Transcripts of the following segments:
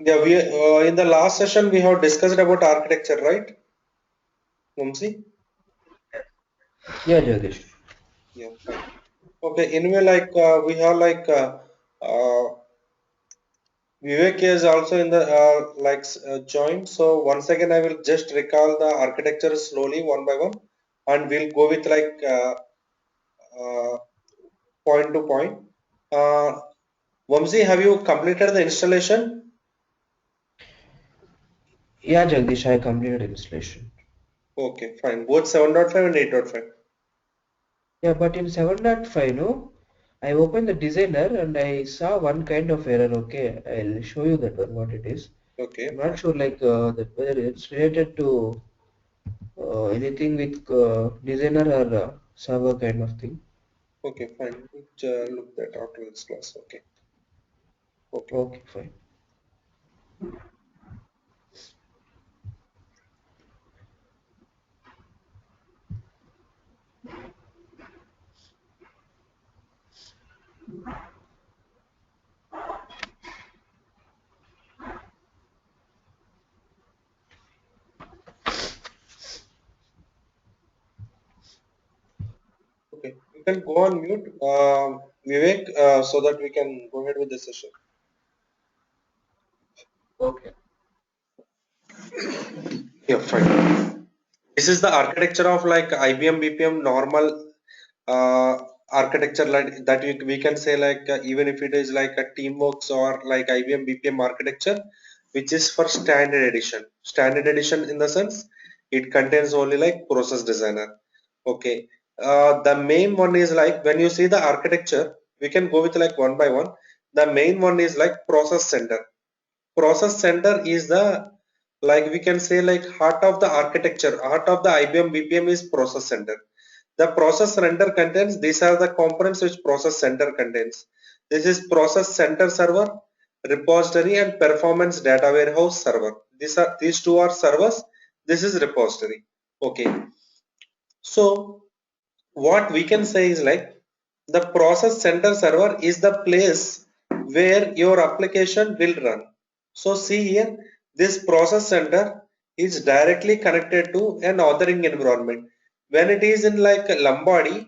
Yeah, we in the last session we have discussed about architecture, right, Mumsi? Yeah, Jagdish. Yeah, fine. Okay, anyway, we have uh, Vivek is also in the joined. So once again, I will just recall the architecture slowly one by one, and we'll go with uh, point to point. Uh, Vamsi, have you completed the installation? Yeah, Jagdish, I completed installation. Okay, fine. Both 7.5 and 8.5. Yeah, but in 7.5, no, I opened the designer and I saw one kind of error. Okay, I'll show you that one, what it is. Okay, I'm not fine. sure that whether it's related to anything with designer or server kind of thing. Okay, fine. Look that out in this class. Okay, okay. Okay, fine. Okay, you can go on mute, Vivek, so that we can go ahead with the session. Okay. Yeah, fine. This is the architecture of like IBM BPM normal architecture like that we can say even if it is like a Teamworks or like IBM BPM architecture, which is for standard edition. Standard edition in the sense it contains only like process designer. Okay. The main one is like when you see the architecture, we can go with like one by one. The main one is like process center. Process center is the like we can say like heart of the architecture. Heart of the IBM BPM is process center. The process center contains, these are the components which process center contains. This is process center server, repository, and performance data warehouse server. These two are servers. This is repository. Okay. So what we can say is like the process center server is the place where your application will run. So see here, this process center is directly connected to an authoring environment. When it is in like Lombardy,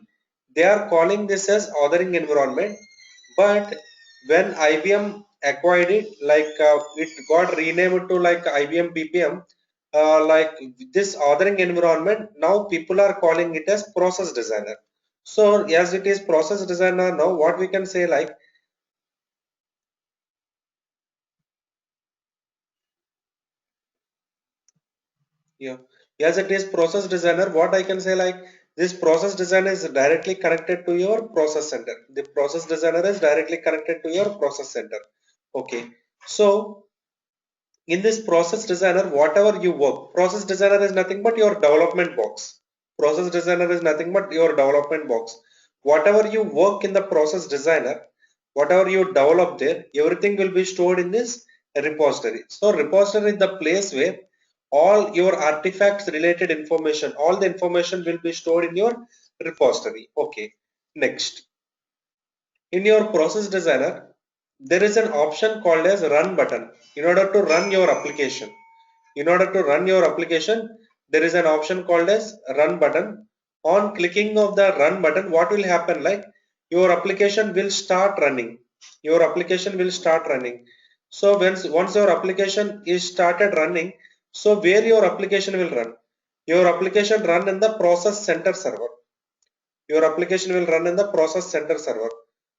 they are calling this as authoring environment. But when IBM acquired it, it got renamed to like IBM BPM, like this authoring environment, now people are calling it as process designer. So as it is process designer, now what we can say like, yeah, as it is process designer, what I can say like this process designer is directly connected to your process center. The process designer is directly connected to your process center. Okay. So in this process designer, whatever you work, process designer is nothing but your development box. Process designer is nothing but your development box. Whatever you work in the process designer, whatever you develop there, everything will be stored in this repository. So repository is the place where all your artifacts related information, all the information will be stored in your repository. Okay. Next, in your process designer, there is an option called as run button. In order to run your application, in order to run your application, there is an option called as run button. On clicking of the run button, what will happen like your application will start running. Your application will start running. So once your application is started running, so where your application will run, your application run in the process center server. Your application will run in the process center server.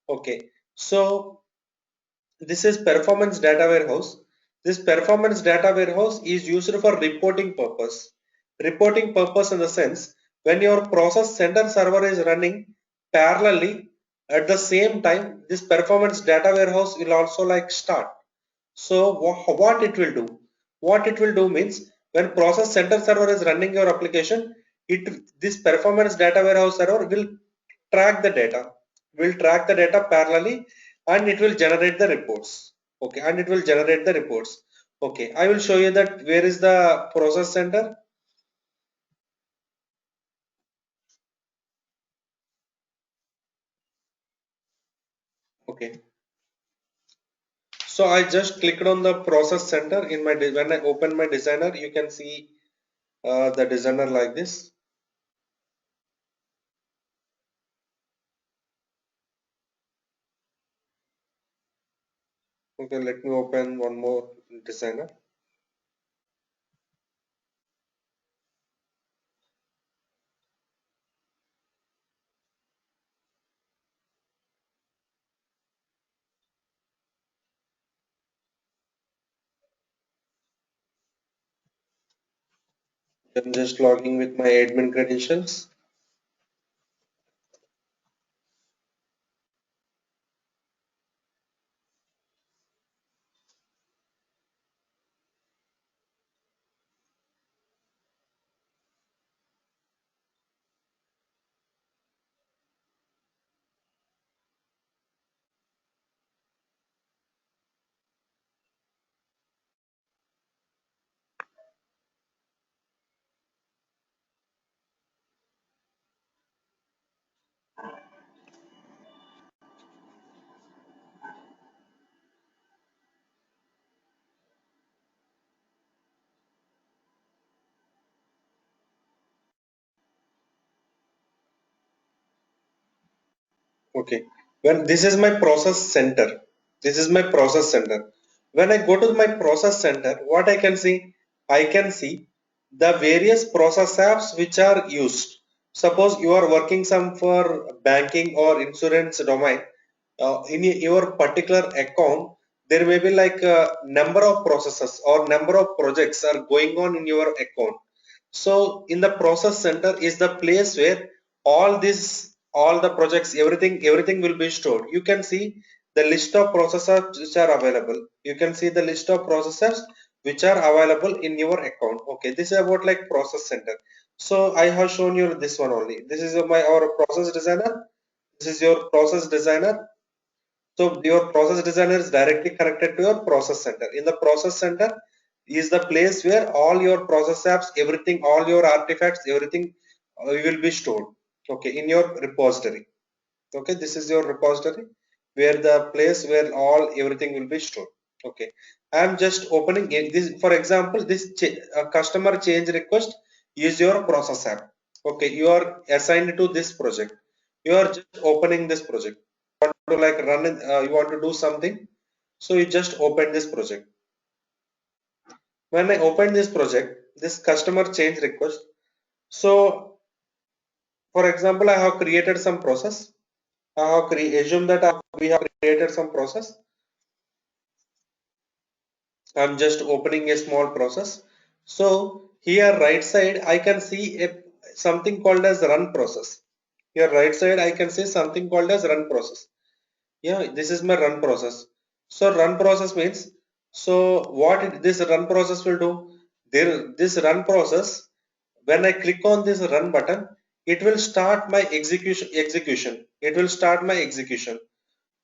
Okay. So this is performance data warehouse. This performance data warehouse is used for reporting purpose. Reporting purpose in the sense when your process center server is running parallelly at the same time, this performance data warehouse will also like start. So what it will do? What it will do means when process center server is running your application, it this performance data warehouse server will track the data, will track the data parallelly, and it will generate the reports. Okay, and it will generate the reports. Okay, I will show you that where is the process center. Okay, So I just clicked on the process center in my when I open my designer, you can see the designer like this. Okay, let me open one more designer. I'm just logging with my admin credentials. Okay, when this is my process center, this is my process center. When I go to my process center, what I can see, I can see the various process apps which are used. Suppose you are working some for banking or insurance domain, in your particular account there may be like a number of processes or number of projects are going on in your account. So in the process center is the place where all the projects, everything will be stored. You can see the list of processors which are available. You can see the list of processors which are available in your account. Okay, this is about like process center. So I have shown you this one only. This is my our process designer. This is your process designer. So your process designer is directly connected to your process center. In the process center is the place where all your process apps, everything, all your artifacts, everything will be stored. Okay, in your repository. Okay, this is your repository where the place where all everything will be stored. Okay, I am just opening in this. For example, this customer change request is your process app. Okay, you are assigned to this project. You are just opening this project to like run it, you want to do something, so you just open this project. When I open this project, this customer change request, so for example I have created some process. I have assume that we have created some process. I'm just opening a small process. So here right side I can see a something called as run process. Here right side I can see something called as run process. Yeah, this is my run process. So run process means, so this run process will do, there this run process, when I click on this run button, it will start my execution. It will start my execution.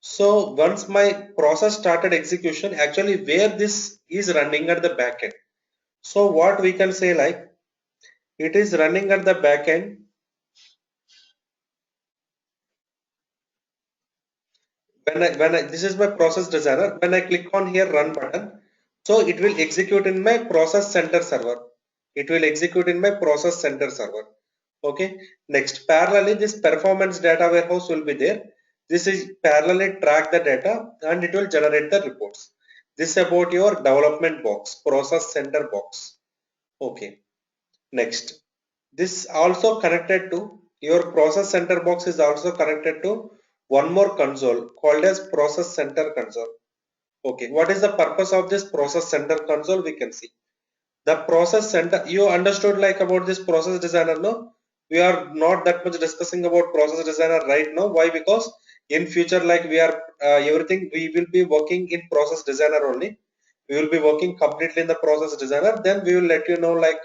So once my process started execution, actually where this is running at the back end. So what we can say like, it is running at the back end. When I this is my process designer. When I click on here run button, so it will execute in my process center server. It will execute in my process center server. Okay, next parallelly this performance data warehouse will be there. This is parallelly track the data and it will generate the reports. This about your development box, process center box. Okay, next, this also connected to your process center box is also connected to one more console called as process center console. Okay, what is the purpose of this process center console? We can see the process center. You understood like about this process designer, no? We are not that much discussing about process designer right now. Why? Because in future like we are everything we will be working in process designer only. We will be working completely in the process designer. Then we will let you know like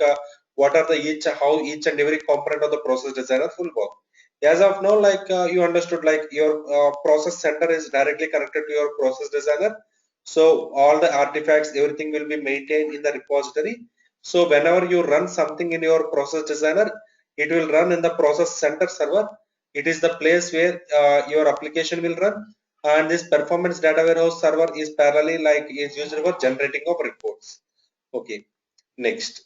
what are the how each and every component of the process designer will work. As of now, like you understood like your process center is directly connected to your process designer. So all the artifacts, everything will be maintained in the repository. So whenever you run something in your process designer, it will run in the process center server. It is the place where your application will run. and this performance data warehouse server is parallelly like is used for generating of reports. Okay, next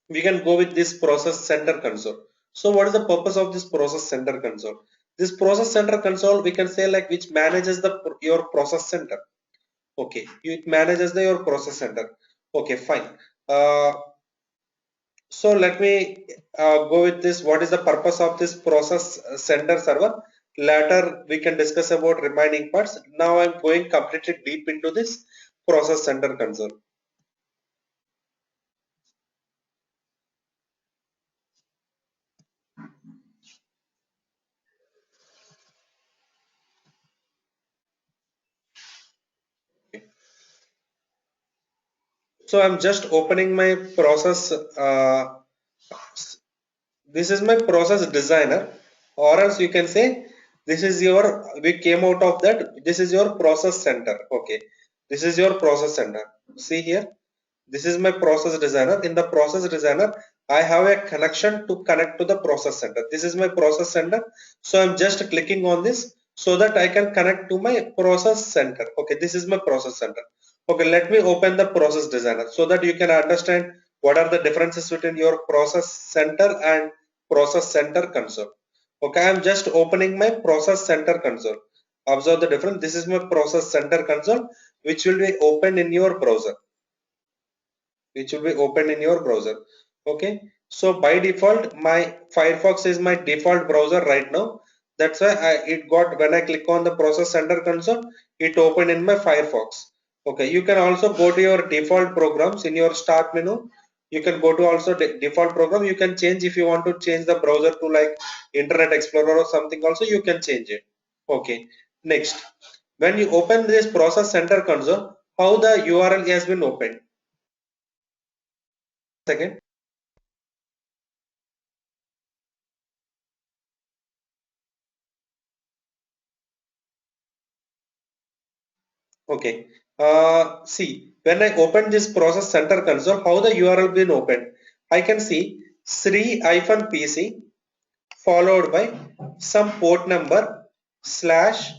we can go with this process center console. So what is the purpose of this process center console? This process center console we can say like which manages the your process center. Okay, it manages your process center. Okay, fine. uh, so let me go with this. What is the purpose of this process center server? Later we can discuss about remaining parts. Now I'm going completely deep into this process center console. So I'm just opening my process. This is my process designer, or else you can say this is your, we came out of that, this is your process center. Okay, this is your process center. See here, this is my process designer. In the process designer I have a connection to connect to the process center. This is my process center, so I'm just clicking on this so that I can connect to my process center. Okay, this is my process center. Okay, let me open the process designer so that you can understand what are the differences between your process center and process center console. Okay, I'm just opening my process center console. Observe the difference. This is my process center console, which will be opened in your browser, which will be opened in your browser. Okay, so by default my Firefox is my default browser right now. That's why it got, when I click on the process center console, it opened in my Firefox. Okay, you can also go to your default programs in your start menu. You can go to also default program. You can change, if you want to change the browser to like Internet Explorer or something, also you can change it. Okay, next, when you open this process center console, how the URL has been opened. Second. Okay. See, when I open this process center console, how the URL been opened? I can see Sri-PC followed by some port number slash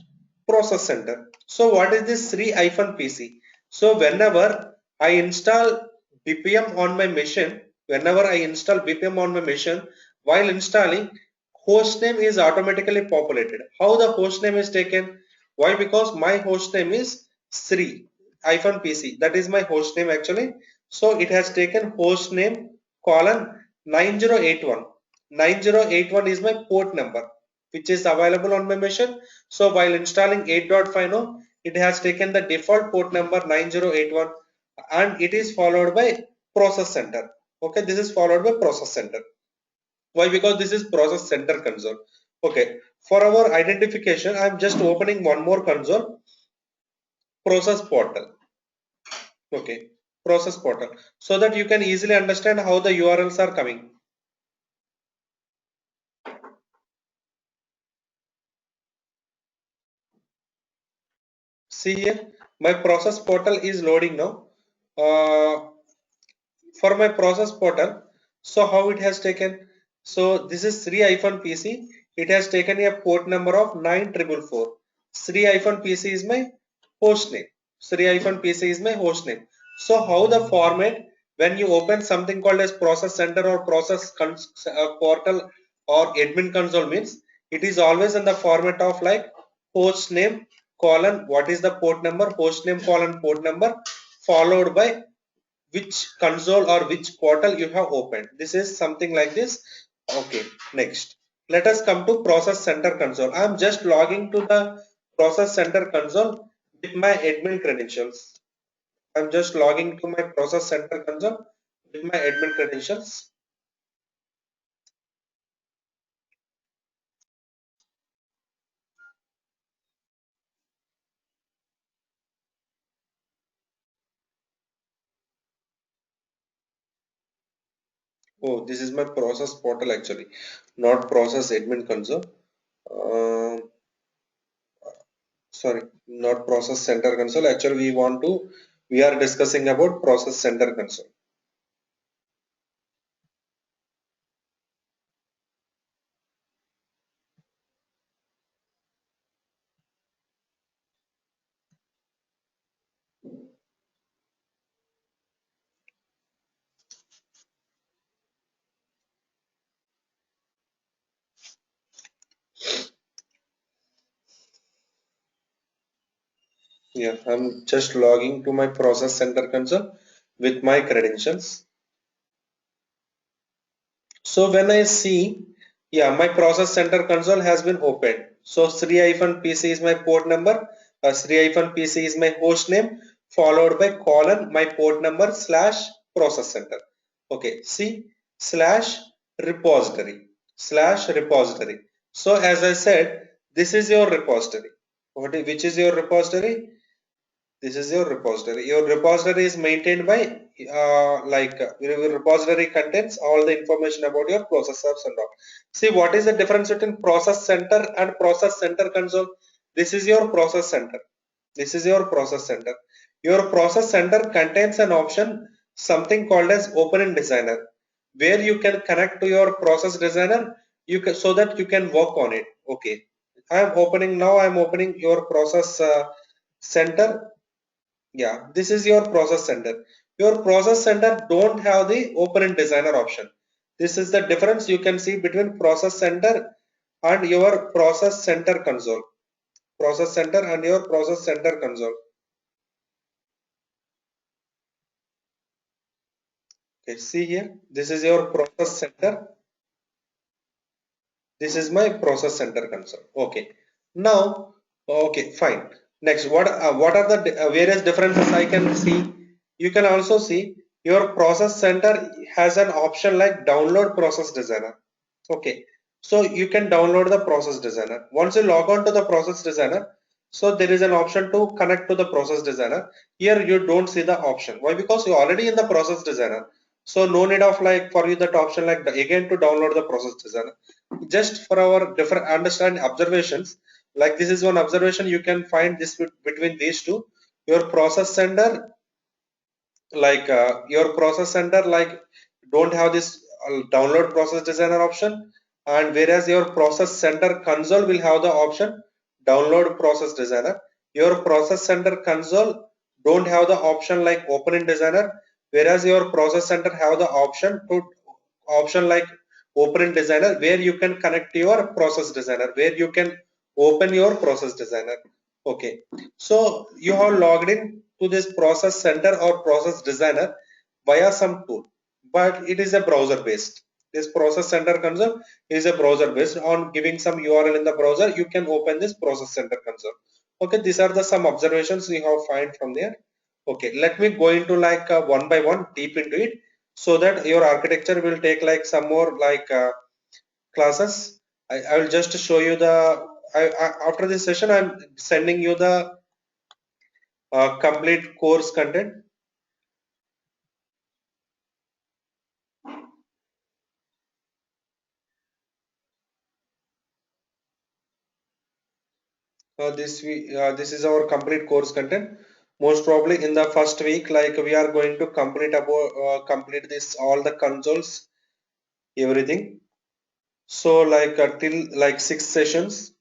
process center. So what is this Sri-PC? So whenever I install BPM on my machine, whenever I install BPM on my machine, while installing, host name is automatically populated. How the host name is taken? Why? Because my host name is Sri-PC. That is my host name actually. So it has taken host name colon 9081. 9081 is my port number which is available on my machine. So while installing 8.50, it has taken the default port number 9081 and it is followed by process center. Okay, this is followed by process center. Why? Because this is process center console. Okay, for our identification, I'm just opening one more console, process portal. Okay, process portal, so that you can easily understand how the URLs are coming. See here, my process portal is loading now. For my process portal, so how it has taken? So this is Sri-PC. It has taken a port number of 9444. Sri-PC is my host name. Sri-PC is my host name. So how the format, when you open something called as process center or process portal or admin console, means it is always in the format of like host name colon what is the port number, host name colon port number, followed by which console or which portal you have opened. This is something like this. Okay, next let us come to process center console. I am just logging to the process center console with my admin credentials. I'm just logging to my process center console with my admin credentials. Oh, this is my process portal actually, not process admin console. uh, Sorry, not process center console. Actually we are discussing about process center console. Yeah, I'm just logging to my process center console with my credentials. So when I see, yeah, my process center console has been opened. So Sri-PC is my port number, Sri-PC is my host name, followed by colon my port number slash process center. Okay, see slash repository. So as I said, this is your repository. Which is your repository? This is your repository. Your repository is maintained by your repository contains all the information about your processors and all. See, what is the difference between process center and process center console? This is your process center. This is your process center. Your process center contains an option, something called as open designer, where you can connect to your process designer, so that you can work on it. Okay, I am opening now. I am opening your process center. Yeah, this is your process center. Your process center don't have the open designer option. This is the difference you can see between process center and your process center console. Process center and your process center console. Okay, see here. This is your process center. This is my process center console. Okay. Now, okay, fine. Next, what are the various differences I can see? You can also see your process center has an option like download process designer. Okay. So you can download the process designer. Once you log on to the process designer, so there is an option to connect to the process designer. Here you don't see the option. Why? Because you're already in the process designer. So no need of like for you that option like again to download the process designer. Just for our different understand observations, like this is one observation you can find this between these two. Your process center your process center don't have this download process designer option, and whereas your process center console will have the option download process designer. Your process center console don't have the option like open in designer, whereas your process center have the option like open in designer, where you can connect your process designer, where you can open your process designer. Okay, so you have logged in to this process center or process designer via some tool, but it is a browser based. This process center console is a browser based. On giving some URL in the browser, you can open this process center console. Okay, these are the some observations we have find from there. Okay, let me go into one by one deep into it, so that your architecture will take like some more classes. I will just show you the after this session I'm sending you the complete course content. This is our complete course content. Most probably in the first week, like we are going to complete this all the consoles, everything. So till like 6 sessions,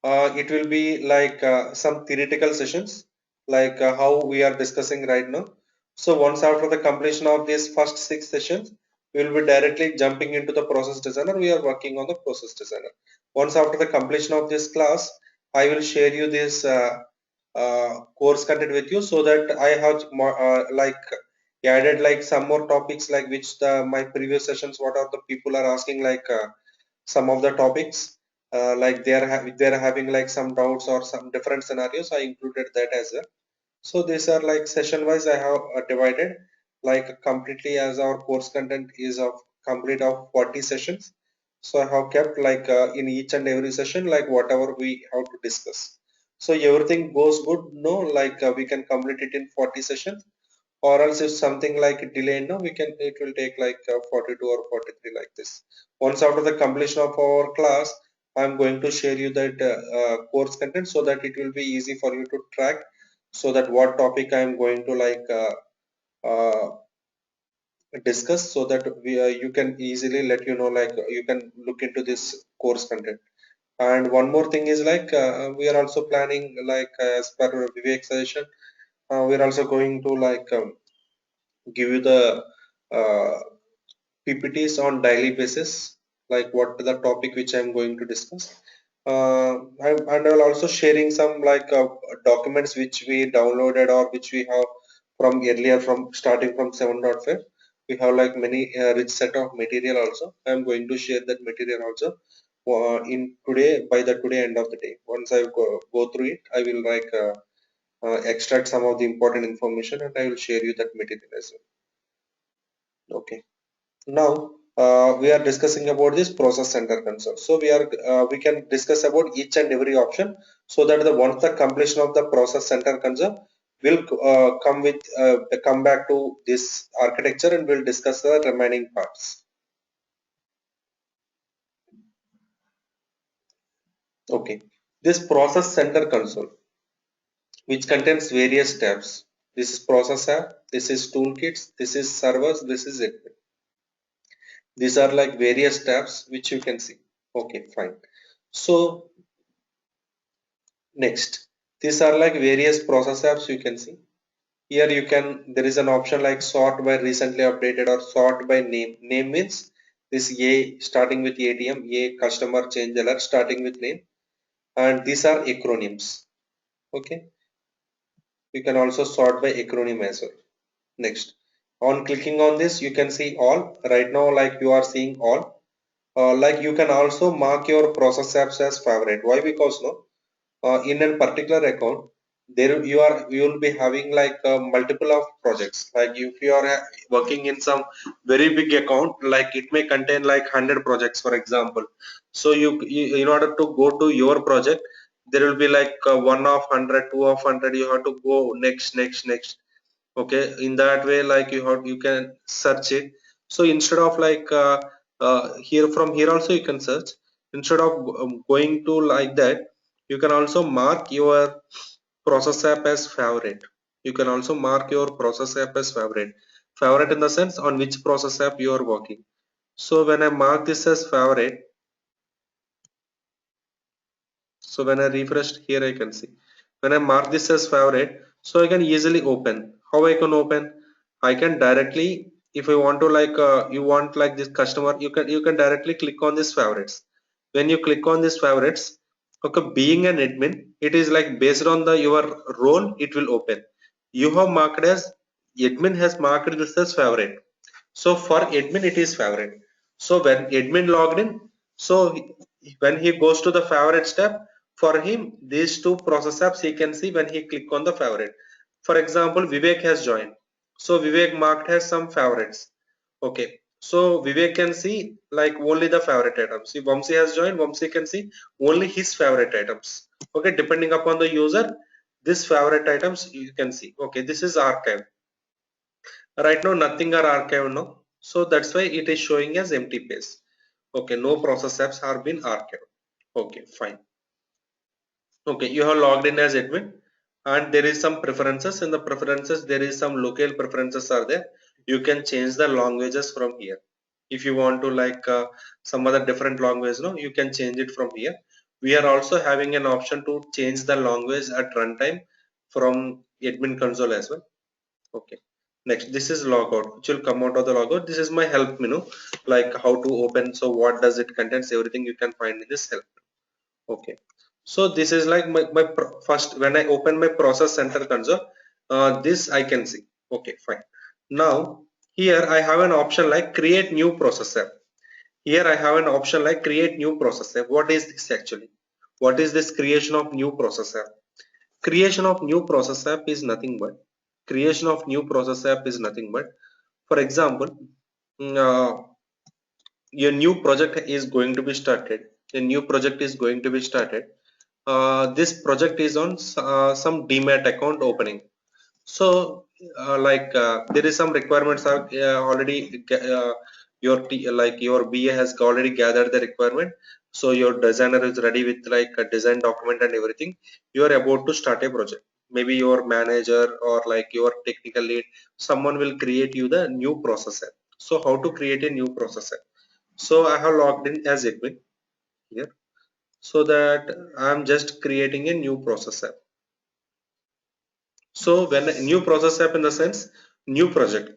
it will be some theoretical sessions, how we are discussing right now. So once after the completion of these first 6 sessions, we will be directly jumping into the process designer. We are working on the process designer. Once after the completion of this class, I will share you this course content with you, so that I have more, added like some more topics like which my previous sessions, what are the people are asking some of the topics, like they're having like some doubts or some different scenarios. I included that as well. So these are like session wise I have divided like completely, as our course content is of complete of 40 sessions. So I have kept in each and every session like whatever we have to discuss. So everything goes good, no, we can complete it in 40 sessions, or else if something like delayed, no, we can, it will take 42 or 43 like this. Once after the completion of our class, I'm going to share you that course content, so that it will be easy for you to track, so that what topic I'm going to uh, discuss, so that you can easily let you know, you can look into this course content. And one more thing is we are also planning as per Vivek suggestion, we're also going to give you the uh, PPTs on daily basis, like what the topic which I'm going to discuss. and I will also sharing some like documents which we downloaded or which we have from earlier, from starting from 7.5. We have like many rich set of material also. I am going to share that material also in today, by the today end of the day. Once I go through it, I will like extract some of the important information and I will share you that material as well. Okay. Now we are discussing about this process center console. So we can discuss about each and every option, so that the once the completion of the process center console will come back to this architecture and we'll discuss the remaining parts. Okay, this process center console, which contains various tabs. This is process app, this is toolkits, this is servers, this is it. These are like various tabs which you can see. Okay, fine. So next, these are like various process apps you can see. Here there is an option like sort by recently updated or sort by name. Name means this A starting with ATM, A customer change alert starting with name, and these are acronyms. Okay, you can also sort by acronym as well. Next, on clicking on this, you can see all. Right now, like you are seeing all. Like you can also mark your process apps as favorite. Why? Because no, in a particular account there you will be having like multiple of projects. Like if you are working in some very big account, like it may contain like 100 projects for example. So you in order to go to your project, there will be like one of 100, two of 100, you have to go next. Okay, in that way like you can search it. So instead of like here, from here also you can search. Instead of going to like that, you can also mark your process app as favorite. You can also mark your process app as favorite in the sense on which process app you are working. So when I mark this as favorite, so when I refreshed here, I can see when I mark this as favorite, so I can easily open. How I can open? I can directly, if I want to like you want like this customer, you can directly click on this favorites. When you click on this favorites, okay, being an admin, it is like based on the your role it will open. You have marked as admin, has marked this as favorite, so for admin it is favorite. So when admin logged in, so when he goes to the favorite step, for him these two process apps he can see when he click on the favorite. For example, Vivek has joined. So Vivek marked has some favorites. Okay. So Vivek can see like only the favorite items. If Vamsi has joined, Vamsi can see only his favorite items. Okay. Depending upon the user, this favorite items you can see. Okay. This is archive. Right now nothing are archived now, so that's why it is showing as empty page. Okay, no process apps are been archived. Okay, fine. Okay, you have logged in as admin and there is some preferences. In the preferences there is some local preferences are there. You can change the languages from here. If you want to like some other different language, no, you can change it from here. We are also having an option to change the language at runtime from admin console as well. Okay, next, this is logout, which will come out of the logout. This is my help menu, like how to open. So what does it contains, everything you can find in this help. Okay, so this is like first when I open my process center console, this I can see. Okay, fine. Now here I have an option like create new process app. Here I have an option like create new process app. What is this actually? What is this creation of new process app? Creation of new process app is nothing but for example, your new project is going to be started. A new project is going to be started. This project is on some demat account opening. So there is some requirements are already like your BA has already gathered the requirement. So your designer is ready with like a design document and everything. You are about to start a project. Maybe your manager or like your technical lead, someone will create you the new processor. So how to create a new processor? So I have logged in as admin here, so that I'm just creating a new processor. So when a new process app in the sense new project,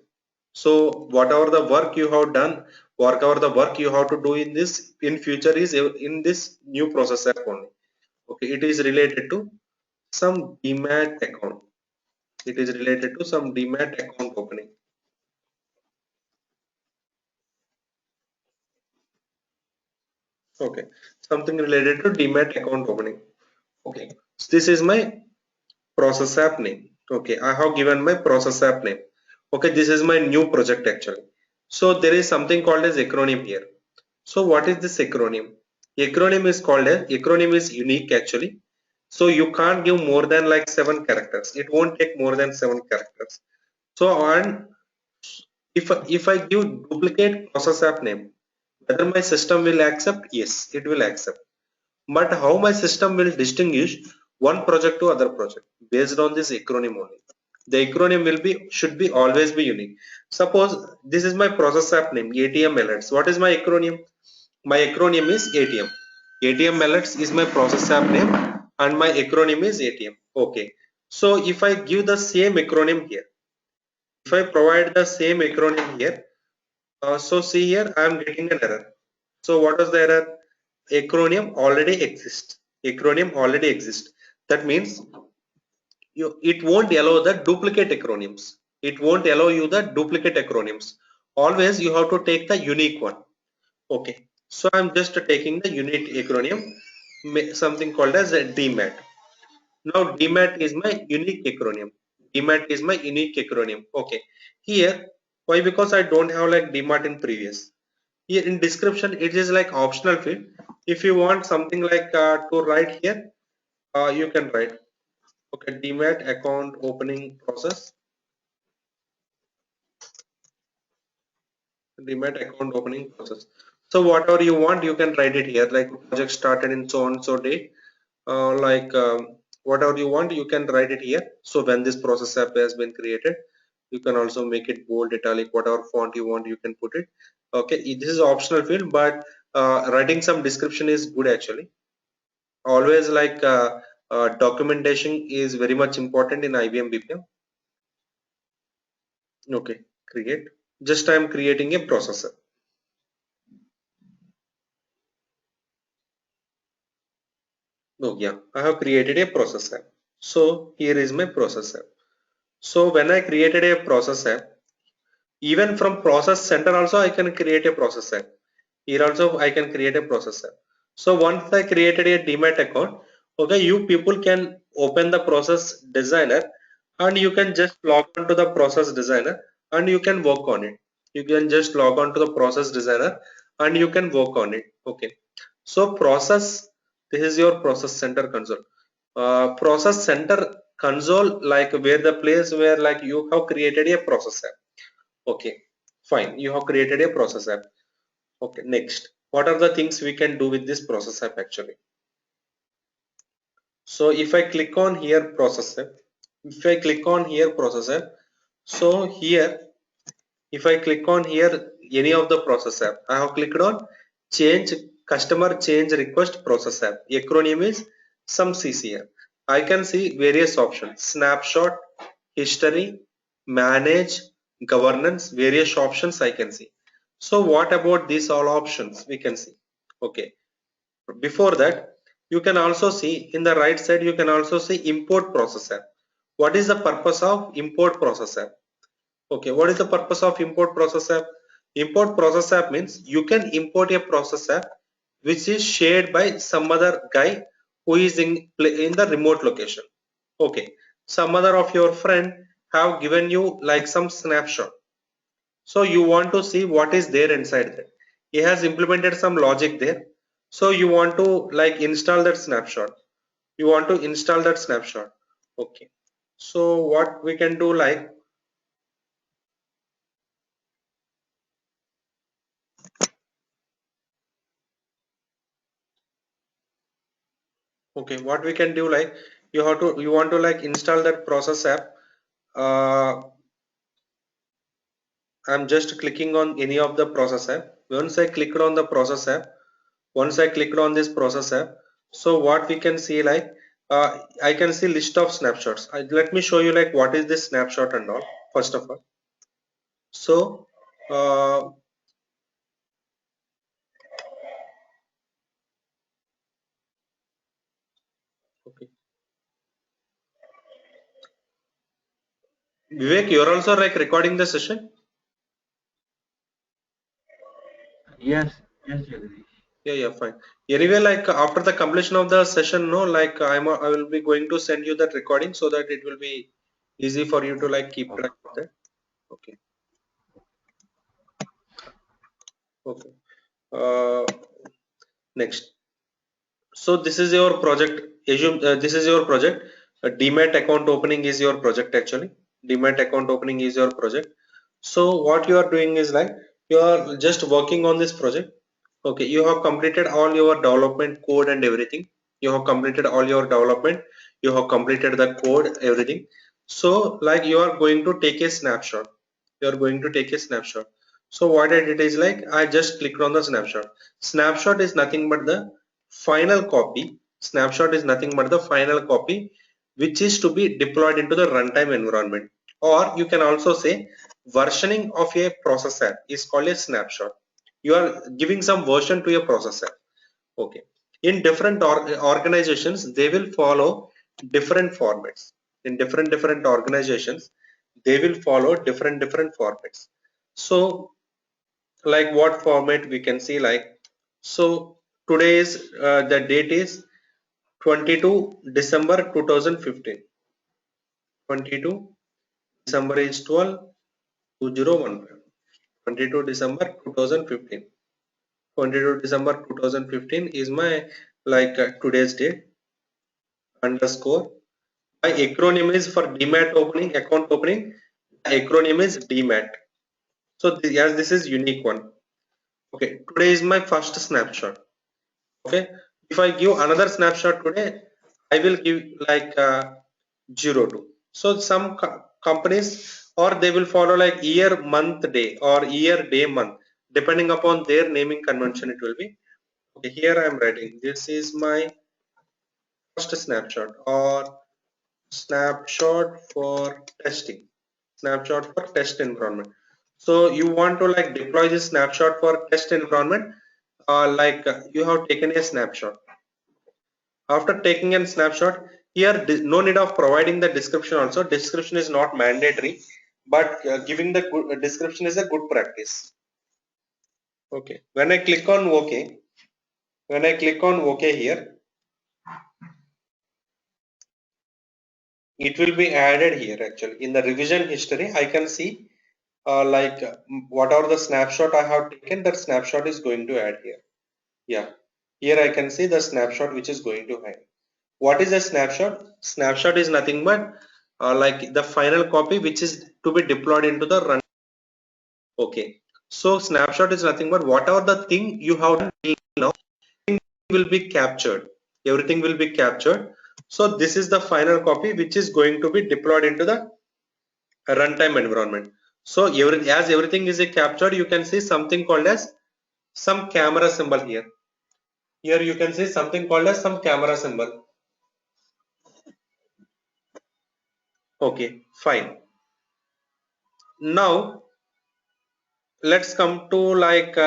so whatever the work you have done, whatever the work you have to do in this in future is in this new process app only. Okay, it is related to some demat account. It is related to some demat account opening. Okay, something related to demat account opening. Okay, so this is my process app name. Okay, I have given my process app name. Okay, this is my new project actually. So there is something called as acronym here. So what is this acronym? Acronym is called as, acronym is unique actually. So you can't give more than like 7 characters. It won't take more than 7 characters. So and if I give duplicate process app name, whether my system will accept? Yes, it will accept. But how my system will distinguish one project to other project based on this acronym only. The acronym will be should be always be unique. Suppose this is my process app name ATM alerts. What is my acronym? My acronym is ATM. ATM alerts is my process app name and my acronym is ATM. Okay. So if I give the same acronym here, if I provide the same acronym here, so see here I am getting an error. So what is the error? Acronym already exists. Acronym already exists. That means it won't allow the duplicate acronyms. It won't allow you the duplicate acronyms. Always you have to take the unique one. Okay. So I'm just taking the unique acronym, something called as a DMAT. Now DMAT is my unique acronym. DMAT is my unique acronym. Okay. Here, why? Because I don't have like DMAT in previous. Here in description, it is like optional field. If you want something like to write here, you can write. Okay, DMAT account opening process. DMAT account opening process. So whatever you want, you can write it here. Like project started in so on so date. Whatever you want, you can write it here. So when this process app has been created, you can also make it bold, italic, whatever font you want, you can put it. Okay, this is optional field, but writing some description is good actually. Always like documentation is very much important in IBM BPM. Okay, create. Just I am creating a processor. Oh yeah, I have created a processor. So here is my processor. So when I created a processor, even from process center also I can create a processor. Here also I can create a processor. So once I created a DMAT account, okay, you people can open the process designer and you can just log on to the process designer and you can work on it. You can just log on to the process designer and you can work on it. Okay. So process, this is your process center console. Process center console, like where the place where like you have created a processor. Okay, fine. You have created a process app. Okay, next. What are the things we can do with this process app actually? So if I click on here process app, if I click on here process app, so here, if I click on here any of the process app, I have clicked on change customer change request process app. Acronym is some CCR. I can see various options: snapshot, history, manage, governance, various options I can see. So what about these all options we can see? Okay, before that you can also see in the right side, you can also see import process app. What is the purpose of import process app? Okay, what is the purpose of import process app? Import process app means you can import a process app which is shared by some other guy who is in the remote location. Okay, some other of your friend have given you like some snapshot. So you want to see what is there inside that. He has implemented some logic there. So you want to like install that snapshot. You want to install that snapshot. Okay. So what we can do like, okay, what we can do like, you want to like install that process app. I'm just clicking on any of the process app. Once I clicked on the process app, once I clicked on this process app, so what we can see like, I can see list of snapshots. Let me show you like what is this snapshot and all first of all. So Okay. Vivek, you're also like recording the session? Yes, yes, Jagdish. Yeah, fine. Anyway, like after the completion of the session, no, like I will be going to send you that recording so that it will be easy for you to like keep track Okay. of that. Okay. Okay. Uh, Next. So this is your project. Assume this is your project. Demat account opening is your project actually. Demat account opening is your project. So what you are doing is like you are just working on this project. Okay, you have completed all your development code and everything. You have completed all your development. You have completed the code, everything. So like you are going to take a snapshot. You are going to take a snapshot. So what I did is like I just clicked on the snapshot. Snapshot is nothing but the final copy. Snapshot is nothing but the final copy which is to be deployed into the runtime environment. Or you can also say versioning of a processor is called a snapshot. You are giving some version to your processor. Okay. In different organizations, they will follow different formats. In different organizations, they will follow different formats. So like what format we can see like, so today's the date is 22 December 2015. 22 December is 12 2015. 22 December 2015. 22 December 2015 is my like today's date underscore. My acronym is for Demat opening, account opening. Acronym is Demat. So yes, this is unique one. Okay, today is my first snapshot. Okay, if I give another snapshot today, I will give like 02. So some companies or they will follow like year, month, day or year, day, month, depending upon their naming convention. It will be okay. Here I am writing. This is my first snapshot or snapshot for testing. Snapshot for test environment. So you want to like deploy this snapshot for test environment, you have taken a snapshot. After taking a snapshot, here no need of providing the description also. Description is not mandatory, but giving the good, description is a good practice. Okay. When I click on OK here, it will be added here actually. In the revision history, I can see what are the snapshot I have taken, that snapshot is going to add here. Yeah, here I can see the snapshot which is going to add. What is a snapshot? Snapshot is nothing but like the final copy which is to be deployed into the run. Okay, so snapshot is nothing but whatever the thing you have done now will be captured. Everything will be captured. So this is the final copy which is going to be deployed into the runtime environment. So as everything is captured, you can see something called as some camera symbol here. Here you can see something called as some camera symbol. Okay, fine. Now let's come to like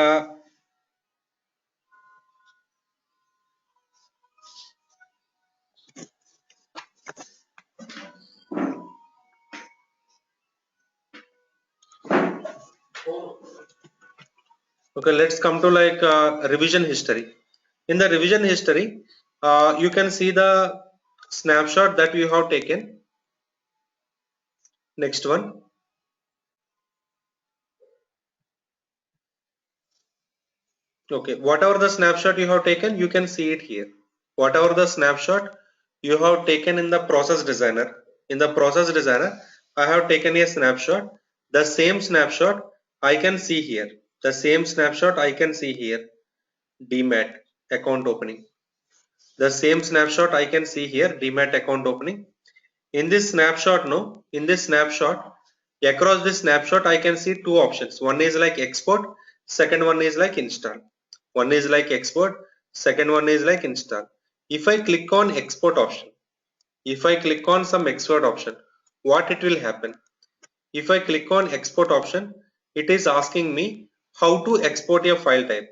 okay, let's come to like revision history. In the revision history, you can see the snapshot that you have taken. Next one. Okay, whatever the snapshot you have taken, you can see it here. Whatever the snapshot you have taken in the process designer, I have taken a snapshot. The same snapshot I can see here. The same snapshot I can see here. Demat account opening. The same snapshot I can see here. Demat account opening. In this snapshot, across this snapshot, I can see two options. One is like export, second one is like install. One is like export, second one is like install. If I click on export option, if I click on some export option, what it will happen? If I click on export option, it is asking me how to export a file type.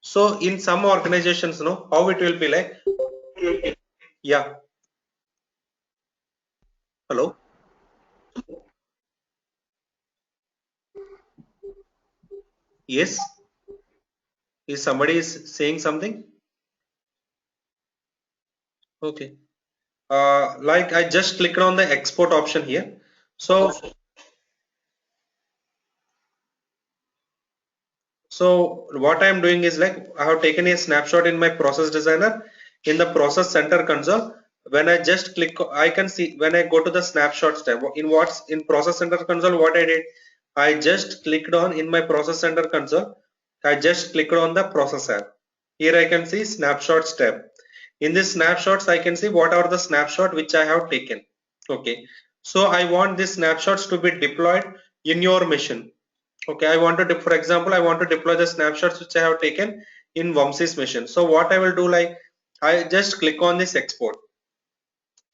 So in some organizations, how it will be like, yeah. Hello? Yes? Is somebody is saying something? Okay. Like I just clicked on the export option here. So what I'm doing is like I have taken a snapshot in my process designer in the process center console. When I just click, I can see when I go to the snapshots tab in what's in process center console. What I did, I just clicked on in my process center console. I just clicked on the process app. Here I can see snapshots tab. In this snapshots, I can see what are the snapshot which I have taken. Okay. So I want these snapshots to be deployed in your machine. Okay, I want to, for example, I want to deploy the snapshots which I have taken in Vamsi's machine. So what I will do, like, I just click on this export.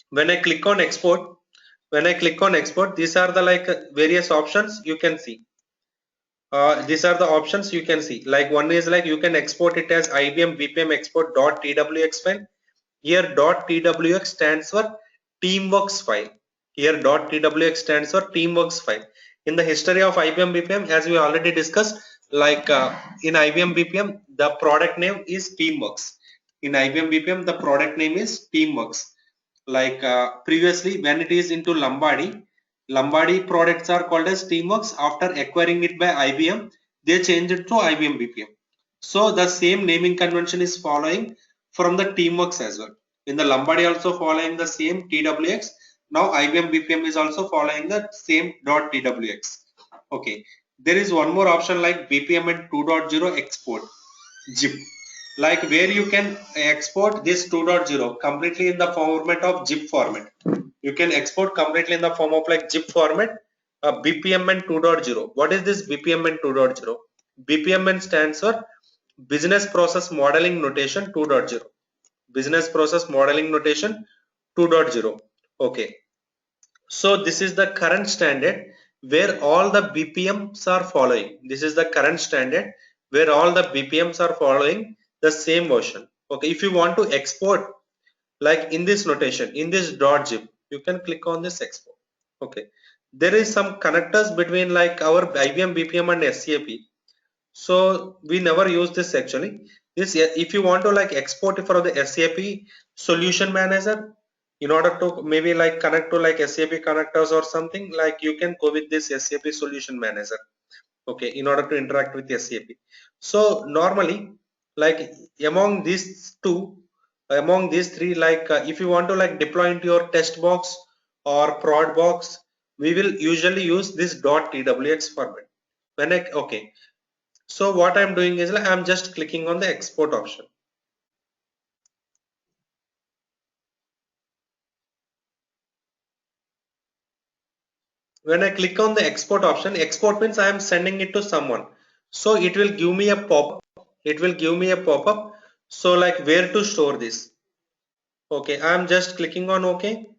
When I click on export, these are the like various options you can see. These are the options you can see. Like one is like you can export it as IBM BPM export.twx file. Here .twx stands for Teamworks file. Here .twx stands for Teamworks file. In the history of IBM BPM, as we already discussed, like in IBM BPM, the product name is Teamworks. In IBM BPM, the product name is Teamworks. Like previously, when it is into Lombardi products are called as Teamworks. After acquiring it by IBM, they changed it to IBM BPM. So the same naming convention is following from the Teamworks as well. In the Lombardi also following the same TWX. Now IBM BPM is also following the same .twx. Okay. There is one more option like BPM and 2.0 export zip, like where you can export this 2.0 completely in the format of zip format. You can export completely in the form of like zip format. BPM and 2.0. What is this BPM and 2.0? BPMN stands for Business Process Modeling Notation 2.0. Business Process Modeling Notation 2.0. Okay. So this is the current standard where all the BPMs are following. This is the current standard where all the BPMs are following the same version. Okay. If you want to export like in this notation, in this .zip, you can click on this export. Okay. There is some connectors between like our IBM BPM and SAP. So we never use this actually. This, if you want to like export it for the SAP solution manager, in order to maybe like connect to like SAP connectors or something, like you can go with this SAP solution manager. Okay, in order to interact with SAP. So normally, like among these two, among these three, like if you want to like deploy into your test box or prod box, we will usually use this .twx format. When I, okay, so what I'm doing is like I'm just clicking on the export option. When I click on the export option, export means I am sending it to someone. So it will give me a pop-up. It will give me a pop-up. So like where to store this. Okay, I am just clicking on OK.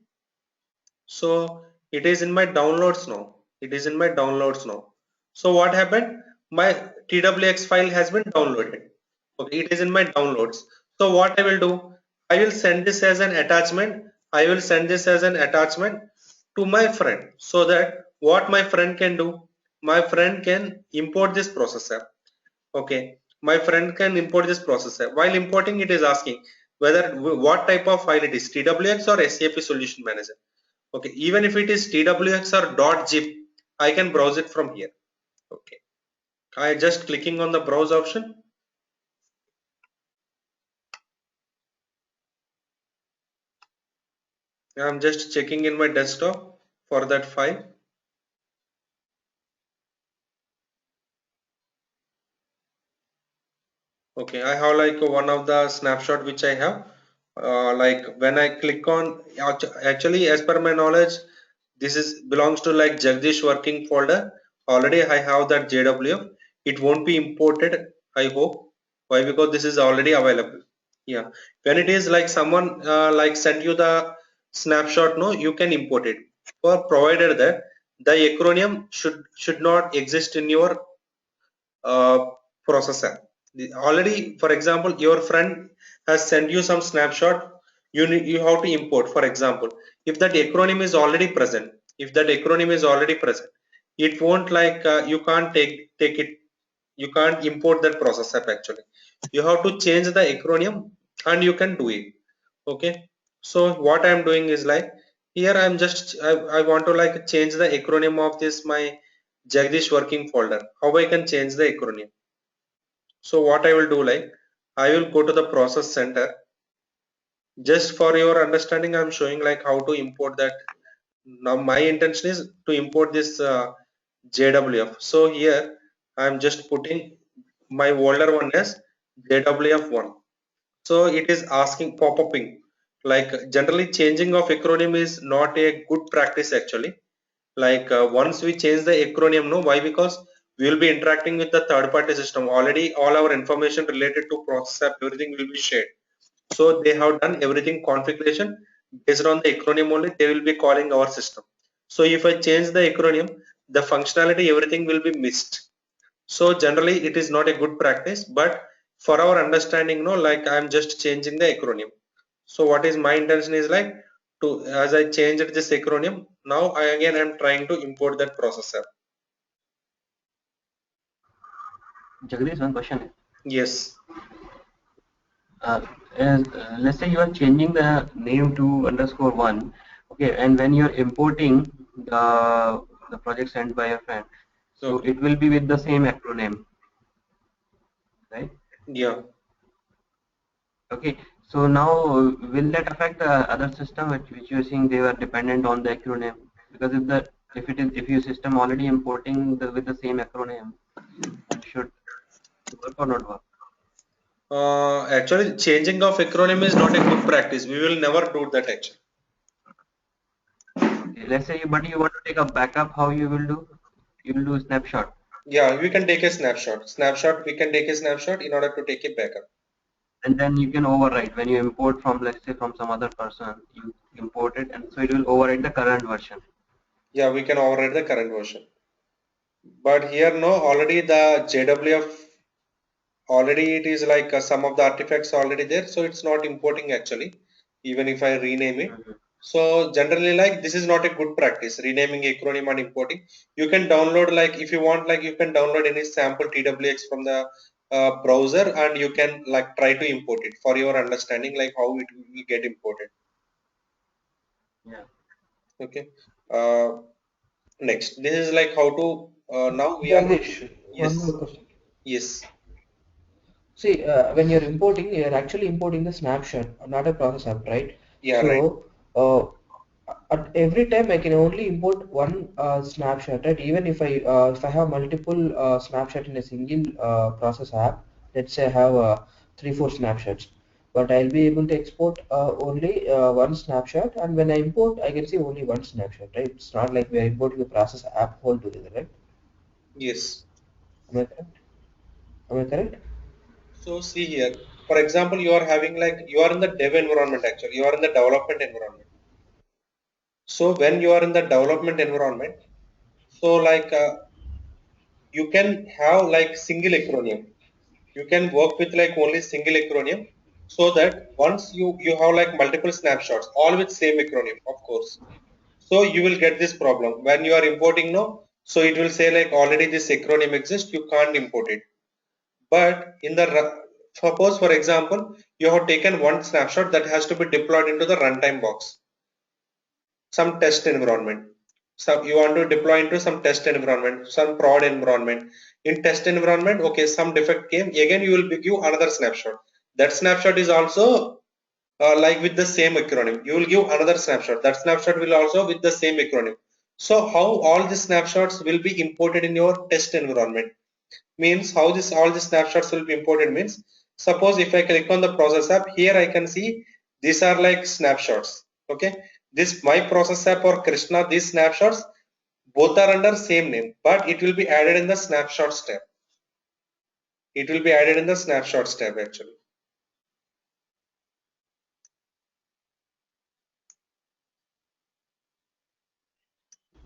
So it is in my downloads now. It is in my downloads now. So what happened? My TWX file has been downloaded. Okay, it is in my downloads. So what I will do, I will send this as an attachment. I will send this as an attachment to my friend, so that what my friend can do, my friend can import this processor. Okay, my friend can import this processor. While importing, it is asking whether what type of file it is, TWX or SAP Solution Manager. Okay, even if it is TWX or .zip, I can browse it from here. Okay, I just clicking on the browse option. I'm just checking in my desktop for that file. Okay, I have like one of the snapshot which I have. Like when I click on, actually as per my knowledge, this is belongs to like Jagdish working folder. Already I have that JWF. It won't be imported, I hope. Why? Because this is already available. Yeah, when it is like someone like send you the snapshot, no, you can import it. For provided that the acronym should not exist in your uh, processor. Already, for example, your friend has sent you some snapshot you have to import. For example, if that acronym is already present, it won't like you can't take it, you can't import that process app actually. You have to change the acronym and you can do it. Okay, so what I'm doing is like, here I'm just I want to like change the acronym of this my Jagdish working folder. How I can change the acronym? So what I will do, like, I will go to the process center. Just for your understanding, I'm showing like how to import that. Now my intention is to import this JWF. So here I'm just putting my older one as JWF1. So it is asking pop-upping, like generally changing of acronym is not a good practice actually. Like once we change the acronym, no, why? Because we will be interacting with the third party system already. All our information related to process app, everything will be shared. So they have done everything configuration based on the acronym only. They will be calling our system. So if I change the acronym, the functionality, everything will be missed. So generally it is not a good practice, but for our understanding, no, like I'm just changing the acronym. So what is my intention is like, to as I changed this acronym, now I again am trying to import that processor. Jagdish, one question. Yes. Uh, let's say you are changing the name to _1, okay, and when you're importing the project sent by your friend, so Okay. it will be with the same acronym, right? Yeah. Okay, so now will that affect the other system which you're seeing they were dependent on the acronym? Because if your system already importing with the same acronym, should work or not work? Actually, changing of acronym is not a good practice. We will never do that actually. Okay, let's say but you want to take a backup, how you will do? You will do a snapshot. Yeah, we can take a snapshot. We can take a snapshot in order to take a backup. And then you can overwrite when you import from, let's say, from some other person, you import it, and so it will overwrite the current version. Yeah, we can override the current version. But here, no, already the JWF, already it is like some of the artifacts already there, so it's not importing actually, even if I rename it. Mhm. So generally, like, this is not a good practice, renaming acronym and importing. You can download, like, if you want, like, you can download any sample TWX from the browser, and you can like try to import it for your understanding, like how it will get imported. Yeah. Okay. Uh, Next, this is like how to now we are. Jagdish, one more Yes. question. Yes. See, when you're importing, you're actually importing the snapshot, not a process app, right? Yeah. Right. So, at every time I can only import one snapshot, right? Even if I have multiple snapshot in a single process app, let's say I have three, four snapshots, but I'll be able to export only one snapshot, and when I import, I can see only one snapshot, right? It's not like we are importing the process app whole together, right? Yes. Am I correct? Am I correct? So see here, for example, you are having like, you are in the dev environment actually, you are in the development environment. So when you are in the development environment, so like you can have like single acronym. You can work with like only single acronym, so that once you have like multiple snapshots, all with same acronym, of course. So you will get this problem when you are importing, no. So it will say like already this acronym exists, you can't import it. But in the suppose for example, you have taken one snapshot that has to be deployed into the runtime box, some test environment. So you want to deploy into some test environment, some prod environment. In test environment, okay, some defect came. Again, you will give another snapshot. That snapshot is also like with the same acronym. You will give another snapshot. That snapshot will also with the same acronym. So how all these snapshots will be imported in your test environment? Means how this all the snapshots will be imported means, suppose if I click on the process app, here I can see these are like snapshots. Okay, this my process app or Krishna, these snapshots both are under same name, but it will be added in the snapshots tab. It will be added in the snapshots tab actually.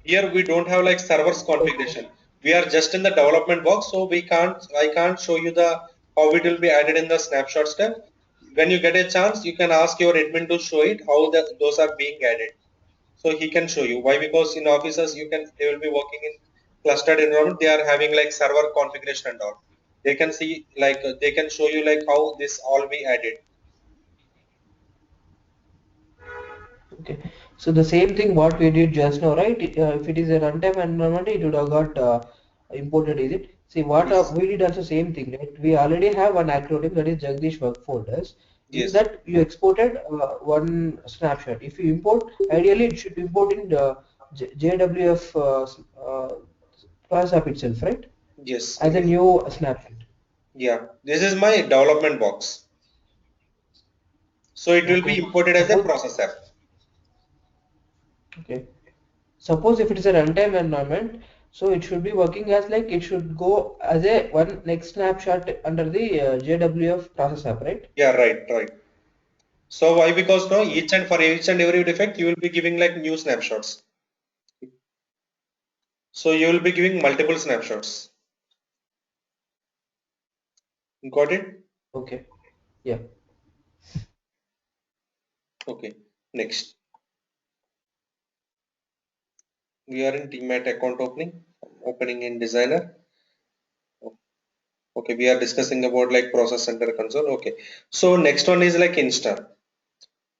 Here we don't have like servers configuration, we are just in the development box, so we can't, I can't show you the how it will be added in the snapshots tab. when you get a chance, you can ask your admin to show it how those are being added. So he can show you. Why? Because in offices they will be working in clustered environment. They are having like server configuration and all. They can see like they can show you like how this all be added. Okay, so the same thing what we did just now, right? If it is a runtime environment, it would have got imported, is it? See, what Yes. we did also same thing, right? We already have one acronym that is Jagdish work folders. In Yes. that, you exported one snapshot. If you import, ideally it should import in the JWF class app itself, right? Yes. As a Yes. new snapshot. Yeah. This is my development box. So it will be Okay. imported as a Suppose, process app. okay. Suppose if it is a runtime environment, so it should be working as like it should go as a one next snapshot under the JWF process app, right? Yeah. Right. Right. So why? Because no, for each and every defect, you will be giving like new snapshots. So you will be giving multiple snapshots. Got it? Okay. Yeah. Okay. Next, we are in Tmat account opening in Designer. Okay, we are discussing about like process center console. Okay. So next one is like install.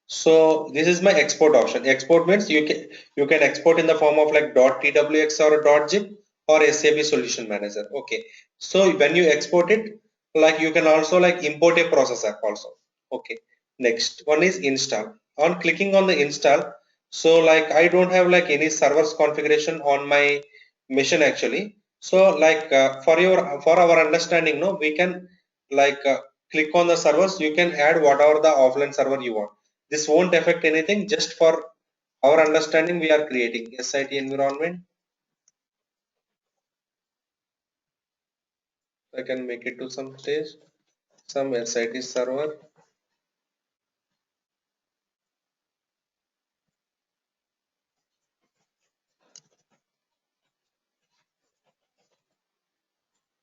So this is my export option. Export means you can export in the form of like .twx or .zip or SAP solution manager. Okay. So when you export it, like you can also like import a process app also. Okay. Next one is install. On clicking on the install, so like I don't have like any servers configuration on my machine actually. So like for our understanding, no, we can like click on the servers. You can add whatever the offline server you want. This won't affect anything, just for our understanding we are creating SIT environment. I can make it to some stage, some SIT server.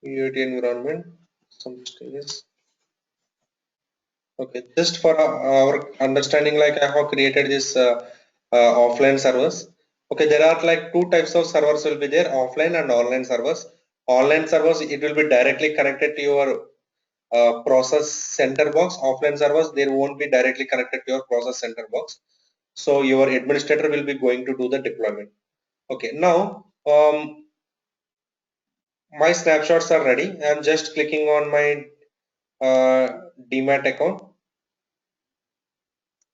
UAT environment, some stages. Okay, just for our understanding, like I have created this offline servers. Okay, there are like two types of servers will be there, offline and online servers. Online servers, it will be directly connected to your process center box. Offline servers, they won't be directly connected to your process center box. So your administrator will be going to do the deployment. Okay, now my snapshots are ready. I'm just clicking on my Dmat account.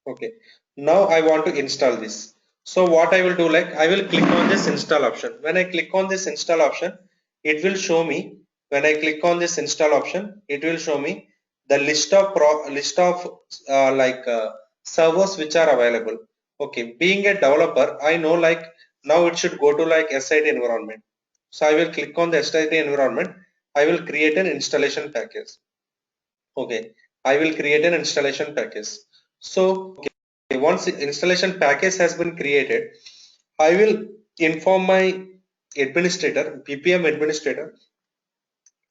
Okay, now I want to install this. So what I will do, like I will click on this install option. When I click on this install option, it will show me. When I click on this install option, it will show me the list of servers which are available. Okay, being a developer, I know like now it should go to like SIT environment. So I will click on the SIT environment. I will create an installation package. Okay, I will create an installation package. So once the installation package has been created, I will inform my administrator, BPM administrator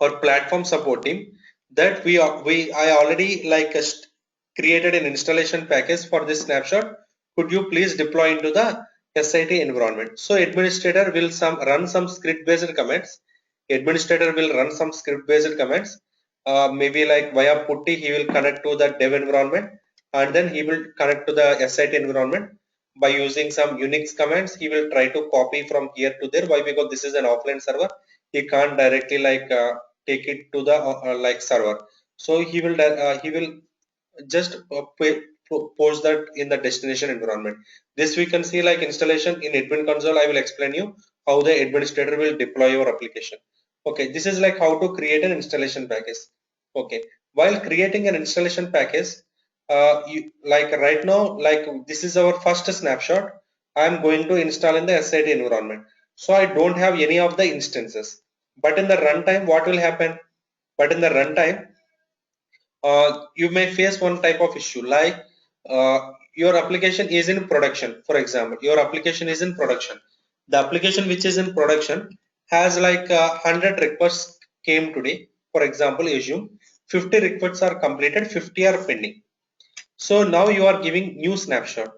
or platform support team that I already like created an installation package for this snapshot. Could you please deploy into the SIT environment? So administrator will run some script based commands. Administrator will run some script based commands. Maybe like via putty he will connect to the dev environment, and then he will connect to the SIT environment by using some Unix commands. He will try to copy from here to there. Why? Because this is an offline server. He can't directly like take it to the like server. So he will just post that in the destination environment. This we can see like installation in admin console. I will explain you how the administrator will deploy your application. Okay, this is like how to create an installation package. Okay, while creating an installation package, like right now, like this is our first snapshot. I am going to install in the SIT environment. So I don't have any of the instances. But in the runtime, what will happen? But in the runtime, you may face one type of issue like your application is in production. For example, your application is in production. The application which is in production has like 100 requests came today. For example, assume 50 requests are completed, 50 are pending. So now you are giving new snapshot.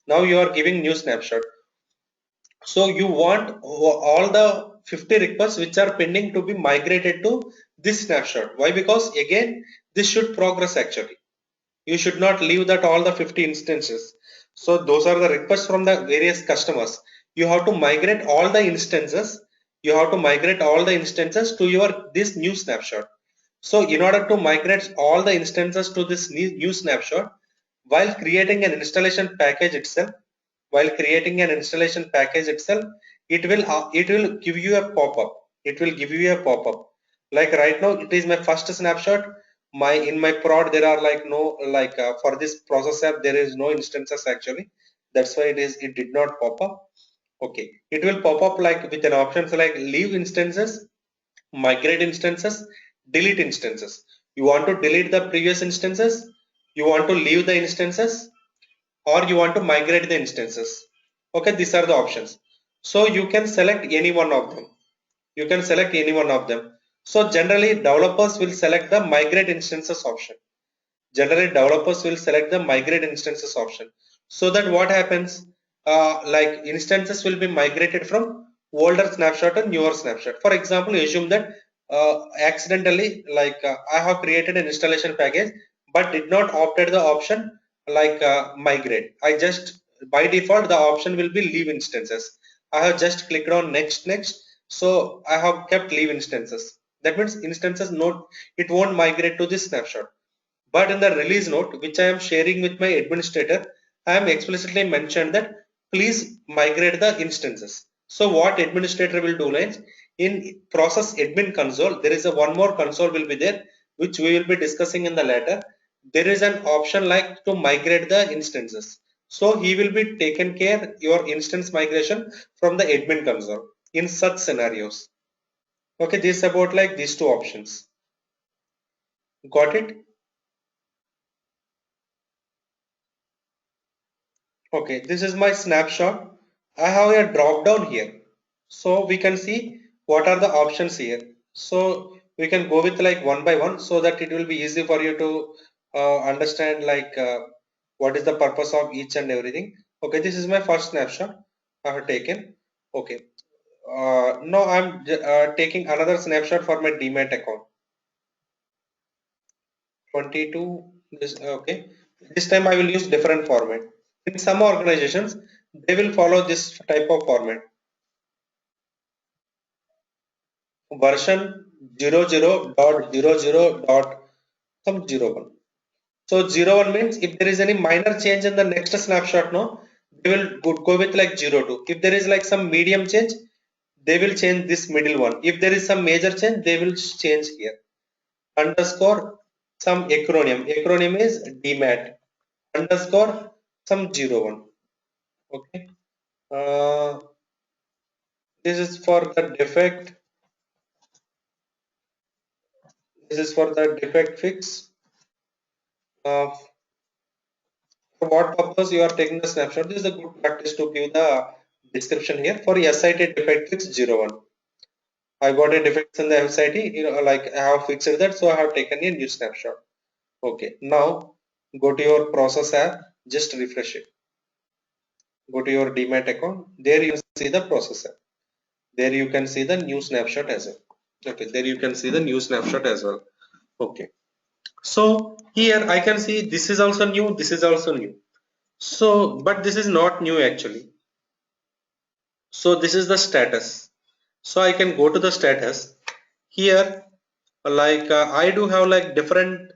Now you are giving new snapshot. So you want all the 50 requests which are pending to be migrated to this snapshot. Why? Because again, this should progress actually. You should not leave that all the 50 instances. So those are the requests from the various customers. You have to migrate all the instances. You have to migrate all the instances to your this new snapshot. So in order to migrate all the instances to this new snapshot, while creating an installation package itself, it will give you a pop-up. It will give you a pop-up. Like right now, it is my first snapshot. In my prod there are like no for this process app there is no instances actually. That's why it did not pop up. Okay, it will pop up like with an options like leave instances, migrate instances, delete instances. You want to delete the previous instances, you want to leave the instances, or you want to migrate the instances. Okay, these are the options. So you can select any one of them. You can select any one of them. So generally developers will select the migrate instances option. Generally developers will select the migrate instances option. So that what happens, like instances will be migrated from older snapshot to newer snapshot. For example, assume that accidentally I have created an installation package but did not opted the option migrate. I just by default the option will be leave instances. I have just clicked on next, so I have kept leave instances. That means instances not, it won't migrate to this snapshot. But in the release note, which I am sharing with my administrator, I am explicitly mentioned that please migrate the instances. So what administrator will do is in process admin console, there is a one more console will be there, which we will be discussing in the later. There is an option like to migrate the instances. So he will be taken care your instance migration from the admin console in such scenarios. Okay, this is about like these two options. Got it? Okay, this is my snapshot. I have a drop down here. So we can see what are the options here. So we can go with like one by one so that it will be easy for you to understand what is the purpose of each and everything. Okay, this is my first snapshot I have taken. Okay, now I'm taking another snapshot for my Demat account. 22, this, okay. This time I will use different format. In some organizations, they will follow this type of format. Version 00.00 dot some 01. So 01 means if there is any minor change in the next snapshot, no, they will go with like 02. If there is like some medium change, they will change this middle one. If there is some major change, they will change here. Underscore some acronym. Acronym is DMAT. Underscore some 01. Okay. Uh, this is for the defect. This is for the defect fix. For what purpose you are taking the snapshot? This is a good practice to give the description here. For SIT defect fix 01. I got a defect in the SIT, like I have fixed that, so I have taken a new snapshot. Okay, now go to your process app, just refresh it. Go to your Demat account. There you see the process app. There you can see the new snapshot as well. Okay, there you can see the new snapshot as well. Okay, so here I can see this is also new, this is also new. So but this is not new actually. So this is the status. So I can go to the status here, I do have like different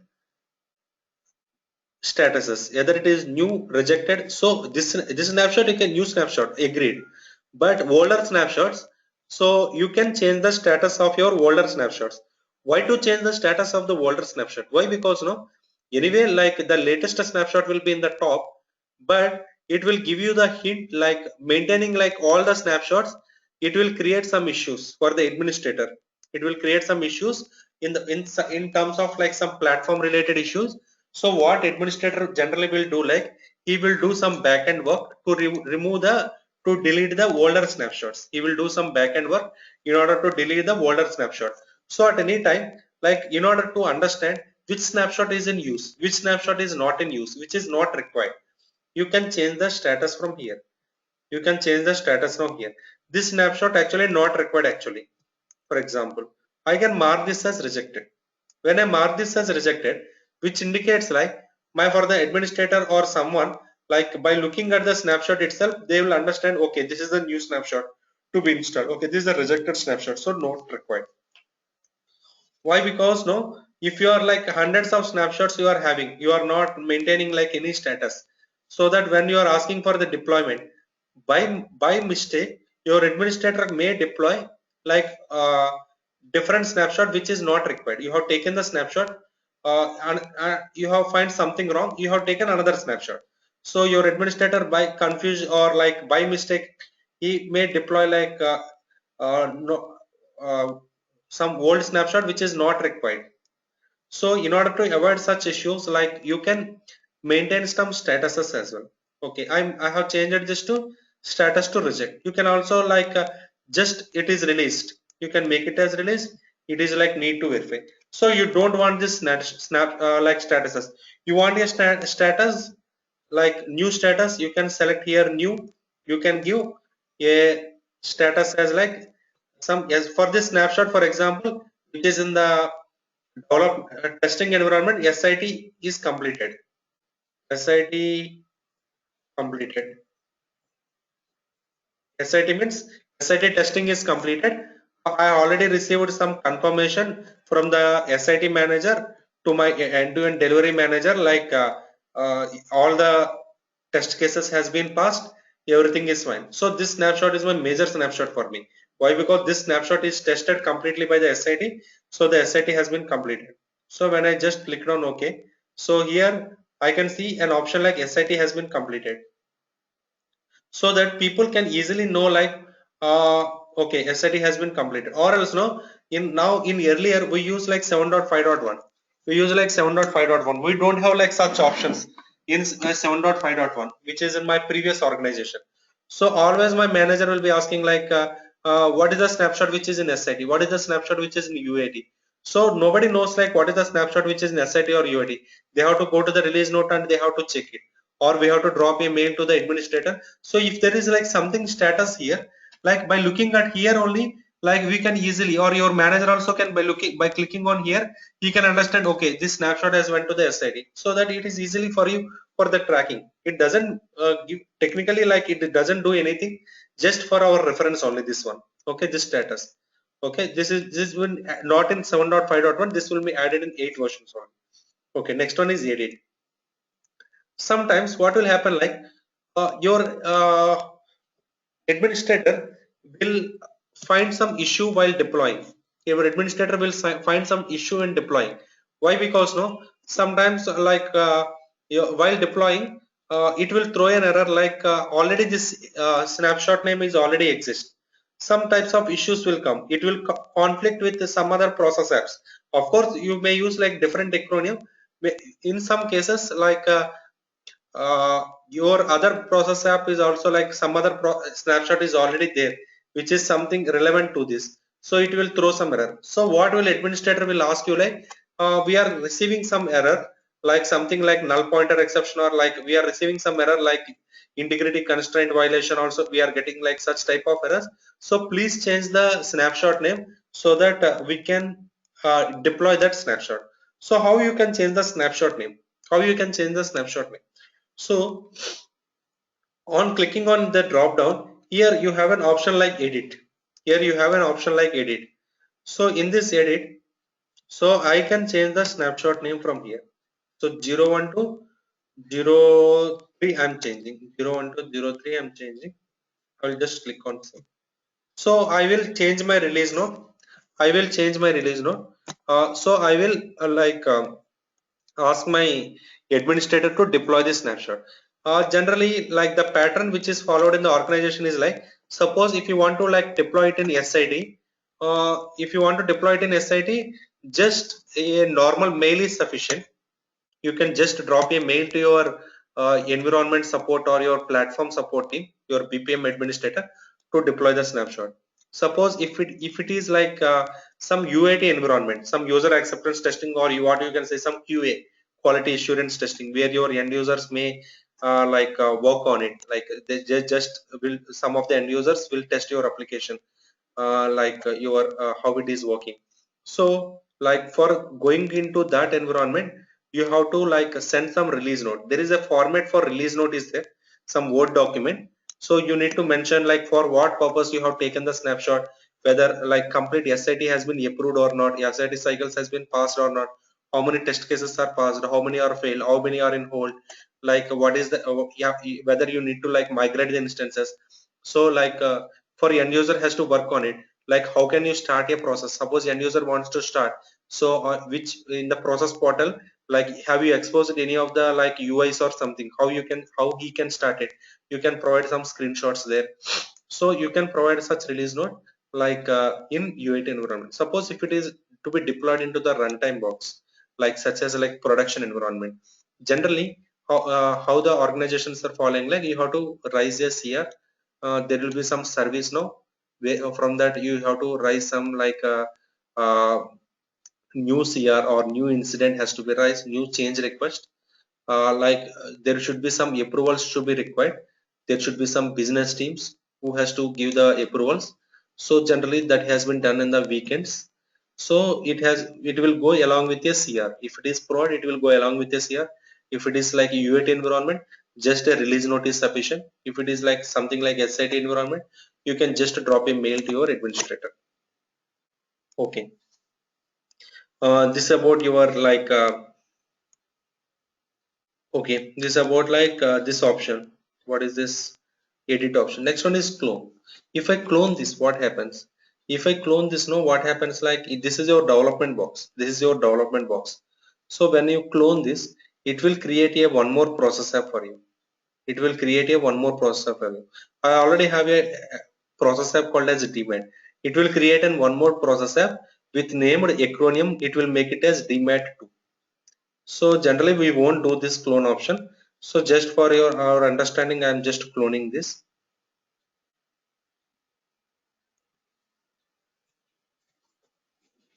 statuses, either it is new, rejected. So this snapshot you can use snapshot, agreed. But older snapshots, so you can change the status of your older snapshots. Why to change the status of the older snapshot? Why? Because no, anyway, like the latest snapshot will be in the top, but it will give you the hint like maintaining like all the snapshots, it will create some issues for the administrator. It will create some issues in terms of like some platform related issues. So what administrator generally will do, like he will do some backend work to remove the to delete the older snapshots. He will do some backend work in order to delete the older snapshot. So at any time, like in order to understand which snapshot is in use, which snapshot is not in use, which is not required. You can change the status from here. You can change the status from here. This snapshot actually not required actually. For example, I can mark this as rejected. When I mark this as rejected, which indicates like for the administrator or someone, like by looking at the snapshot itself, they will understand, okay, this is the new snapshot to be installed. Okay, this is a rejected snapshot, so not required. Why? Because no, if you are like hundreds of snapshots you are having, you are not maintaining like any status, so that when you are asking for the deployment, by mistake your administrator may deploy like different snapshot which is not required. You have taken the snapshot and you have find something wrong, you have taken another snapshot. So your administrator by confuse or like by mistake he may deploy like no, some old snapshot which is not required. So in order to avoid such issues, like you can maintain some statuses as well. Okay, I have changed this to status to reject. You can also like just it is released. You can make it as release. It is like need to verify. So you don't want this snap like statuses. You want a status like new status. You can select here new. You can give a status as like some as for this snapshot, for example, which is in the develop testing environment, SIT is completed. SIT completed. SIT means SIT testing is completed. I already received some confirmation from the SIT manager to my end-to-end delivery manager, like all the test cases has been passed, everything is fine. So this snapshot is my major snapshot for me. Why? Because this snapshot is tested completely by the SIT, so the SIT has been completed. So when I just clicked on OK, so here I can see an option like SIT has been completed, so that people can easily know like okay, SIT has been completed. Or else no, in earlier we use like 7.5.1, we use like 7.5.1, we don't have like such options in 7.5.1 which is in my previous organization. So always my manager will be asking like what is the snapshot which is in SIT, what is the snapshot which is in UAT. So nobody knows like what is the snapshot which is in SIT or UAT. They have to go to the release note and they have to check it, or we have to drop a mail to the administrator. So if there is like something status here, like by looking at here only, like we can easily, or your manager also can, by clicking on here, he can understand, okay, this snapshot has went to the SIT, so that it is easily for you for the tracking. It doesn't give technically like it doesn't do anything, just for our reference only this one. Okay, this status. Okay, this will not in 7.5.1, this will be added in 8 versions only. Okay, next one is edit. Sometimes what will happen like your administrator will find some issue while deploying. Your administrator will find some issue in deploying. Why? Because no, sometimes like while deploying it will throw an error like already this snapshot name is already exist. Some types of issues will come. It will conflict with some other process apps. Of course you may use like different acronym. In some cases like your other process app is also like some other snapshot is already there which is something relevant to this, so it will throw some error. So what will administrator will ask you like we are receiving some error like something like null pointer exception, or like we are receiving some error like integrity constraint violation, also we are getting like such type of errors. So please change the snapshot name so that we can deploy that snapshot. So how you can change the snapshot name, how you can change the snapshot name? So on clicking on the drop down, here you have an option like edit. Here you have an option like edit. So in this edit, so I can change the snapshot name from here. So 01 to 03 I'm changing. 01 to 03 I'm changing. I will just click on save. So I will change my release note. I will change my release note. So I will ask my administrator to deploy this snapshot. Generally like the pattern which is followed in the organization is like, suppose if you want to like deploy it in SIT, if you want to deploy it in SIT, just a normal mail is sufficient. You can just drop a mail to your environment support or your platform support team, your BPM administrator, to deploy the snapshot. Suppose if it is like some UAT environment, some user acceptance testing, or what you can say some QA, quality assurance testing, where your end users may work on it, like they just will, some of the end users will test your application, your how it is working. So like for going into that environment, you have to like send some release note. There is a format for release note is there, some Word document. So you need to mention like for what purpose you have taken the snapshot, whether like complete SIT has been approved or not, SIT cycles has been passed or not, how many test cases are passed, how many are failed, how many are in hold, like what is the yeah, whether you need to like migrate the instances. So for end user has to work on it, like how can you start a process, suppose end user wants to start. So which in the process portal, like have you exposed any of the like UIs or something, how he can start it, you can provide some screenshots there. So you can provide such release note in UAT environment. Suppose if it is to be deployed into the runtime box, like such as like production environment, generally how the organizations are following, like you have to raise a CR, there will be some service now, where from that you have to raise some uh, new CR or new incident has to be raised, new change request, there should be some approvals to be required, there should be some business teams who has to give the approvals. So generally that has been done in the weekends. So it will go along with a CR. If it is prod, it will go along with a CR. If it is like a UAT environment, just a release note is sufficient. If it is like something like SIT environment, you can just drop a mail to your administrator. Okay. This about your okay, this is about this option. What is this? Edit option. Next one is clone. If I clone this, what happens? If I clone this, no, what happens? Like this is your development box. This is your development box. So when you clone this, it will create a one more processor for you. It will create a one more processor for you. I already have a processor called as DMAT. It will create an one more processor with named acronym. It will make it as DMAT2. So generally we won't do this clone option. So just for your our understanding, I'm just cloning this.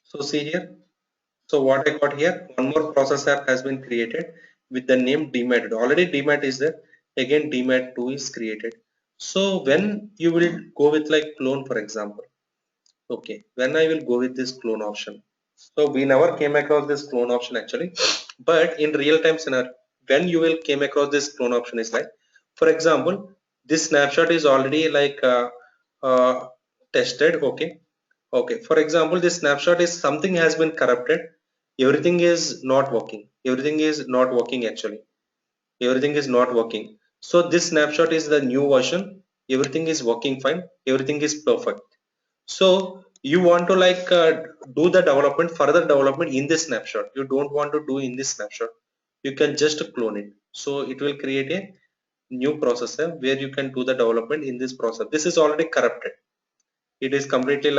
So see here. So what I got here, one more process app has been created with the name DMAT. Already DMAT is there. Again DMAT2 is created. So when you will go with like clone, for example. Okay, when I will go with this clone option. So we never came across this clone option actually, but in real time scenario, when you will came across this clone option is like, for example, this snapshot is already uh, tested. Okay, okay. For example, this snapshot is something has been corrupted. Everything is not working. Everything is not working actually. Everything is not working. So this snapshot is the new version. Everything is working fine. Everything is perfect. So you want to do the development, further development in this snapshot. You don't want to do in this snapshot. You can just clone it. So it will create a new processor where you can do the development in this process. This is already corrupted. It is completely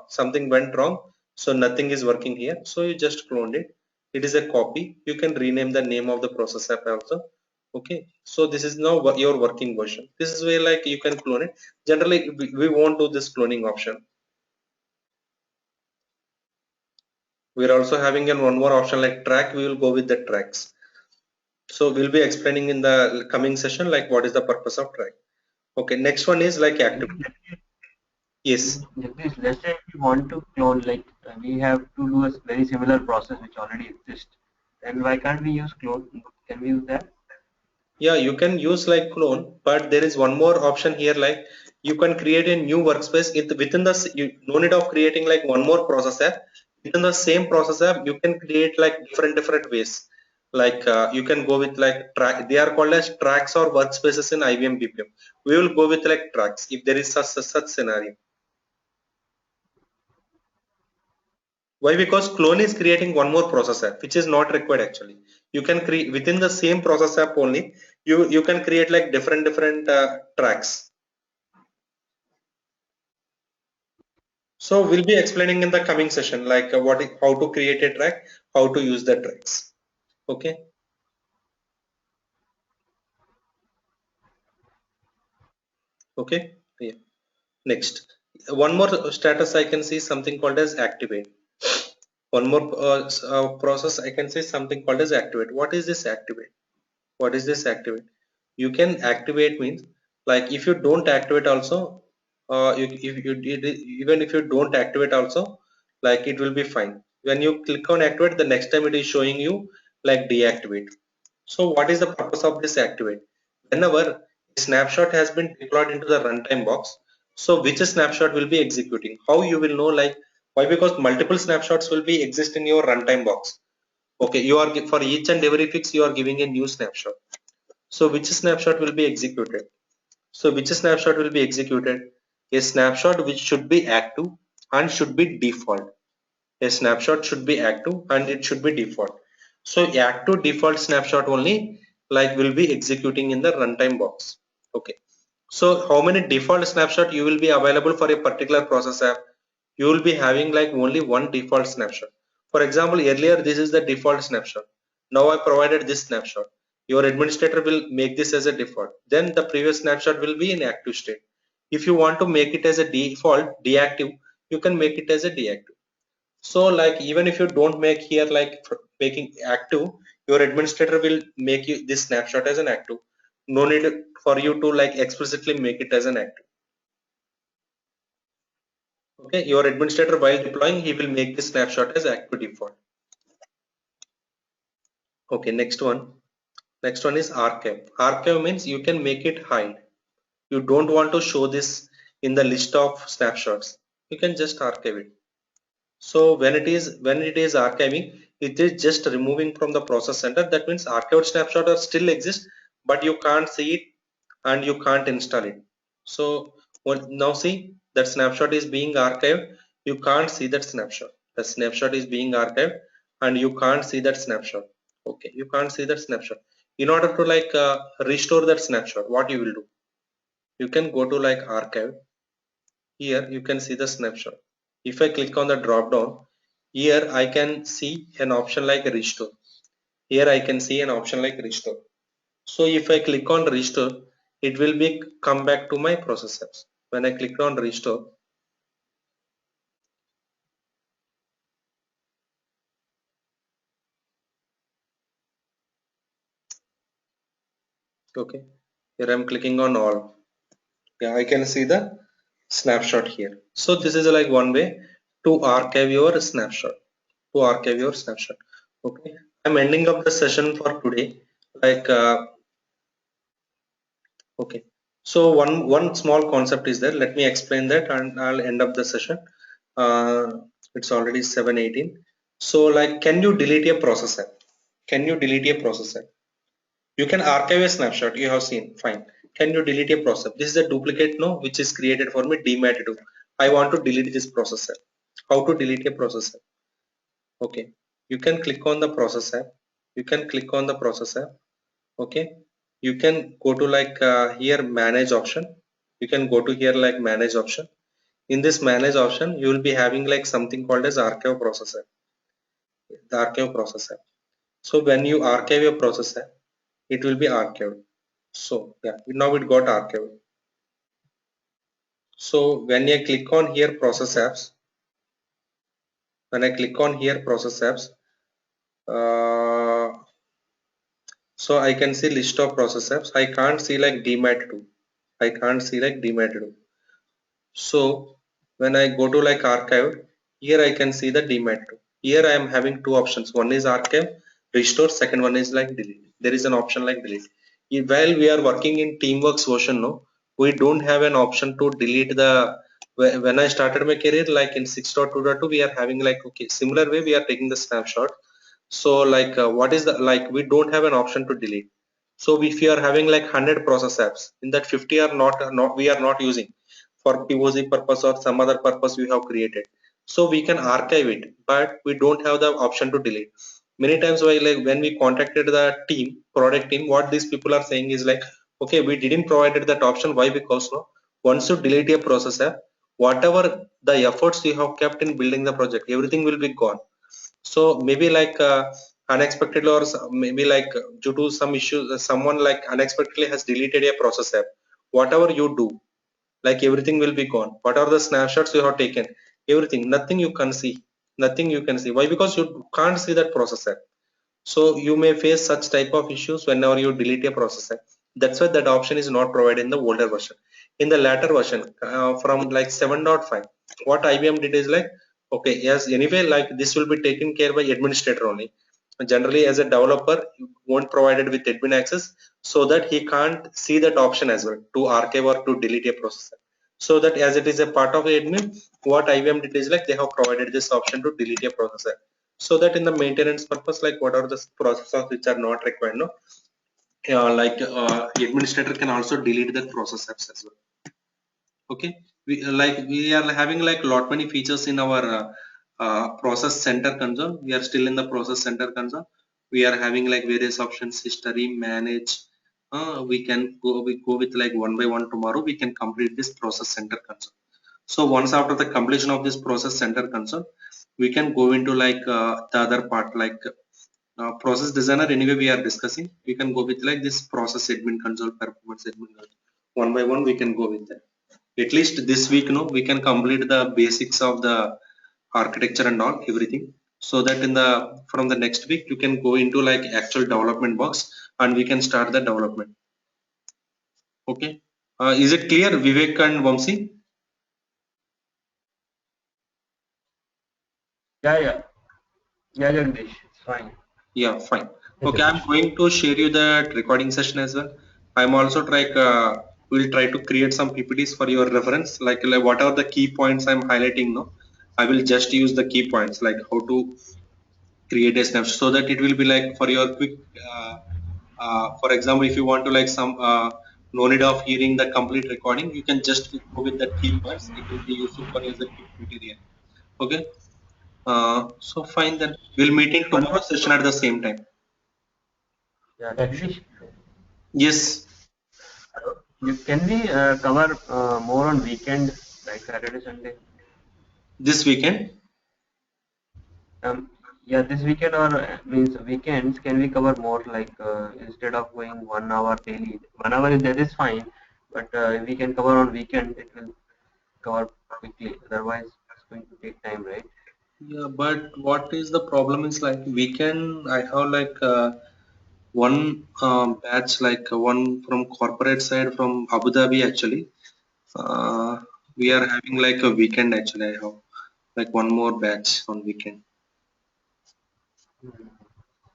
something went wrong. So nothing is working here. So you just cloned it. It is a copy. You can rename the name of the processor also. Okay. So this is now your working version. This is where like you can clone it. Generally, we won't do this cloning option. We're also having one more option like track. We will go with the tracks. So we'll be explaining in the coming session like what is the purpose of track. Okay, next one is like active. Yes. Jagdish, let's say if we want to clone, like we have to do a very similar process which already exists. Then why can't we use clone? Can we use that? Yeah, you can use like clone, but there is one more option here, like you can create a new workspace within you no need of creating like one more process app. Within the same process app, you can create like different ways. You can go with like track. They are called as tracks or workspaces in IBM BPM. We will go with like tracks if there is such scenario. Why? Because clone is creating one more process app, which is not required actually. You can create within the same process app only. You can create like different tracks. So we'll be explaining in the coming session like how to create a track, how to use the tracks. Okay. Okay. Yeah. Next. one more status I can see something called as activate. One more process I can say something called as activate. What is this activate? What is this activate? You can activate means like if you don't activate also, if you did even if you don't activate also, like it will be fine. When you click on activate, the next time it is showing you like deactivate. So what is the purpose of this activate? Whenever a snapshot has been deployed into the runtime box, so which snapshot will be executing? How you will know? Like why? Because multiple snapshots will be exist in your runtime box. Okay, you are for each and every fix you are giving a new snapshot. So which snapshot will be executed? So which snapshot will be executed? A snapshot which should be active and should be default. A snapshot should be active and it should be default. So active default snapshot only like will be executing in the runtime box. Okay. So how many default snapshot you will be available for a particular process app? You will be having like only one default snapshot. For example, earlier this is the default snapshot. Now I provided this snapshot. Your administrator will make this as a default. Then the previous snapshot will be in active state. If you want to make it as a default deactive, you can make it as a deactive. So like even if you don't make here like making active, your administrator will make you this snapshot as an active. No need for you to like explicitly make it as an active. Okay, your administrator while deploying, he will make this snapshot as active default. Okay, next one. Next one is archive. Archive means you can make it hide. You don't want to show this in the list of snapshots. You can just archive it. So when it is archiving, it is just removing from the process center. That means archived snapshot are still exist, but you can't see it and you can't install it. So now see that snapshot is being archived. You can't see that snapshot. The snapshot is being archived and you can't see that snapshot. Okay, you can't see that snapshot. In order to like restore that snapshot, what you will do? You can go to like archive. Here you can see the snapshot. If I click on the drop down, here I can see an option like restore. Here I can see an option like restore. So if I click on restore, it will be come back to my process apps. When I click on restore, okay, here I'm clicking on all. Yeah, I can see the snapshot here. So this is like one way to archive your snapshot. To archive your snapshot. Okay, I'm ending up the session for today. Like okay, so one small concept is there. Let me explain that, and I'll end up the session. Uh, it's already 7:18. So, like, can you delete a processor? Can you delete a processor? You can archive a snapshot. You have seen, fine. Can you delete a processor? This is a duplicate, no, which is created for me. DMAT2. I want to delete this processor. How to delete a processor? Okay, you can click on the processor. You can click on the processor. Okay, you can go to like here manage option. You can go to here like manage option. In this manage option you will be having like something called as archive processor, the archive processor. So when you archive your processor, it will be archived. So yeah, now it got archived. So when I click on here process apps, when I click on here process apps, uh, so I can see list of process apps. I can't see like DMAT2. I can't see like DMAT2. So when I go to like archive, here I can see the DMAT2. Here I am having two options. One is archive, restore. Second one is like delete. There is an option like delete. While we are working in Teamworks version, no, we don't have an option to delete the. When I started my career, like in 6.2.2, we are having like okay, similar way we are taking the snapshot. So like what is the like we don't have an option to delete. So if you are having like 100 process apps, in that 50 are not we are not using for POC purpose or some other purpose we have created. So we can archive it, but we don't have the option to delete. Many times while like when we contacted the team, product team, what these people are saying is like, okay, we didn't provided that option. Why? Because no, once you delete a process app, whatever the efforts you have kept in building the project, everything will be gone. So maybe like unexpectedly or maybe like due to some issues, someone like unexpectedly has deleted a process app. Whatever you do, Like everything will be gone. What are the snapshots you have taken? Everything, nothing you can see, nothing you can see. Why? Because you can't see that processor. So you may face such type of issues whenever you delete a processor. That's why that option is not provided in the older version. In the latter version, from like 7.5, what IBM did is like, okay, yes, anyway, like this will be taken care by administrator only. Generally, as a developer, you won't provided with admin access, so that he can't see that option as well to archive or to delete a processor. So that as it is a part of the admin, what IBM did is like they have provided this option to delete a processor, so that in the maintenance purpose, like what are the processes which are not required, no, administrator can also delete the processes as well. Okay, we are having like lot many features in our process center console. We are still in the process center console. We are having like various options: history, manage. We go with like one by one. Tomorrow we can complete this process center console. So once after the completion of this process center console, we can go into like the other part, like process designer. Anyway, we are discussing. We can go with like this process admin console, performance admin console. One by one, we can go with that. At least this week, no, we can complete the basics of the architecture and all everything. So that in the from the next week, you can go into like actual development box and we can start the development. Okay. Is it clear, Vivek and Vamsi? Yeah, yeah, yeah, Jagdish, it's fine. Yeah, fine. Yes, Okay, I'm Jagdish. going to share you the recording session as well. I'm also will try to create some PPTs for your reference, like what are the key points I'm highlighting. No, I will just use the key points, like how to create a snapshot, so that it will be like for your quick. For example, if you want to like some no need of hearing the complete recording, you can just go with the key points. It will be useful for you as a quick material. Okay. So fine then. We'll meet in One tomorrow more, session at the same time. yeah, Yeah, sure. Jagdish, Yes. can we cover more on weekend, like Saturday, Sunday? This weekend. Um, yeah, this weekend or means weekends, can we cover more like instead of going 1 hour daily? 1 hour is that is fine, but if we can cover on weekend, it will cover quickly. Otherwise, it's going to take time, right? Yeah, but what is the problem is like weekend I have like one batch, like one from corporate side from Abu Dhabi actually. Uh, we are having like a weekend actually. I have like one more batch on weekend. Hmm.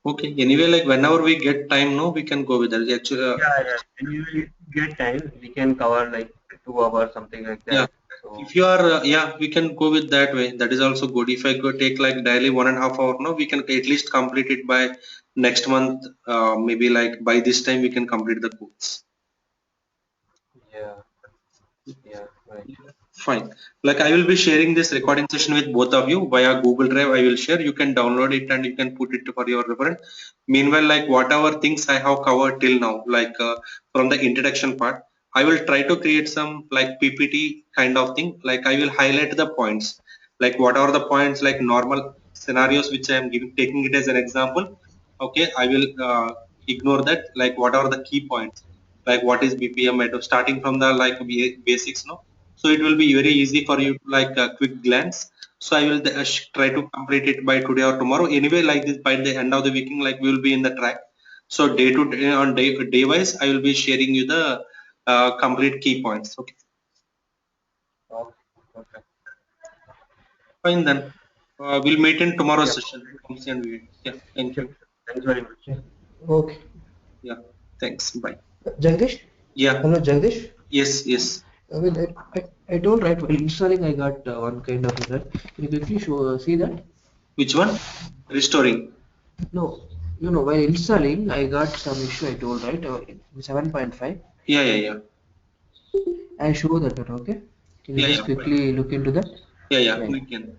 Okay. Anyway, like whenever we get time, no, we can go with that. Actually, Yeah, yeah. When you will get time, we can cover like 2 hours, something like yeah. that. So, If you are, yeah, we can go with that way. That is also good. If I go take like daily 1.5 hour, no, we can at least complete it by next month. Maybe like by this time we can complete the course. yeah, yeah, right. Fine. Like I will be sharing this recording session with both of you via Google Drive. I will share. You can download it and you can put it for your reference. Meanwhile, like whatever things I have covered till now, like from the introduction part, I will try to create some like PPT kind of thing. Like I will highlight the points. Like what are the points, like normal scenarios which I am giving, taking it as an example. Okay, I will ignore that. Like what are the key points? Like what is BPM at starting from the like basics, no, so it will be very easy for you to like a quick glance. So I will try to complete it by today or tomorrow. Anyway, like this by the end of the weekend, like we will be in the track. So day to day on day wise, I will be sharing you the complete key points. Okay, Okay, perfect. fine then. We'll meet in tomorrow's Yeah, session. Yeah, thank sure. you. Thanks very much. Yeah. Okay. Yeah, thanks, bye. Jagdish? Yeah, Hello, Jagdish? yes, yes. I mean, I told right while installing, I got one kind of error. Can you quickly see that? Which one? Restoring. No, while installing, I got some issue. I told right, in 7.5. Yeah, yeah, yeah. I show that one. Okay. Can you Yeah, just yeah, fine. quickly look into that? Yeah, yeah, Yeah. we can.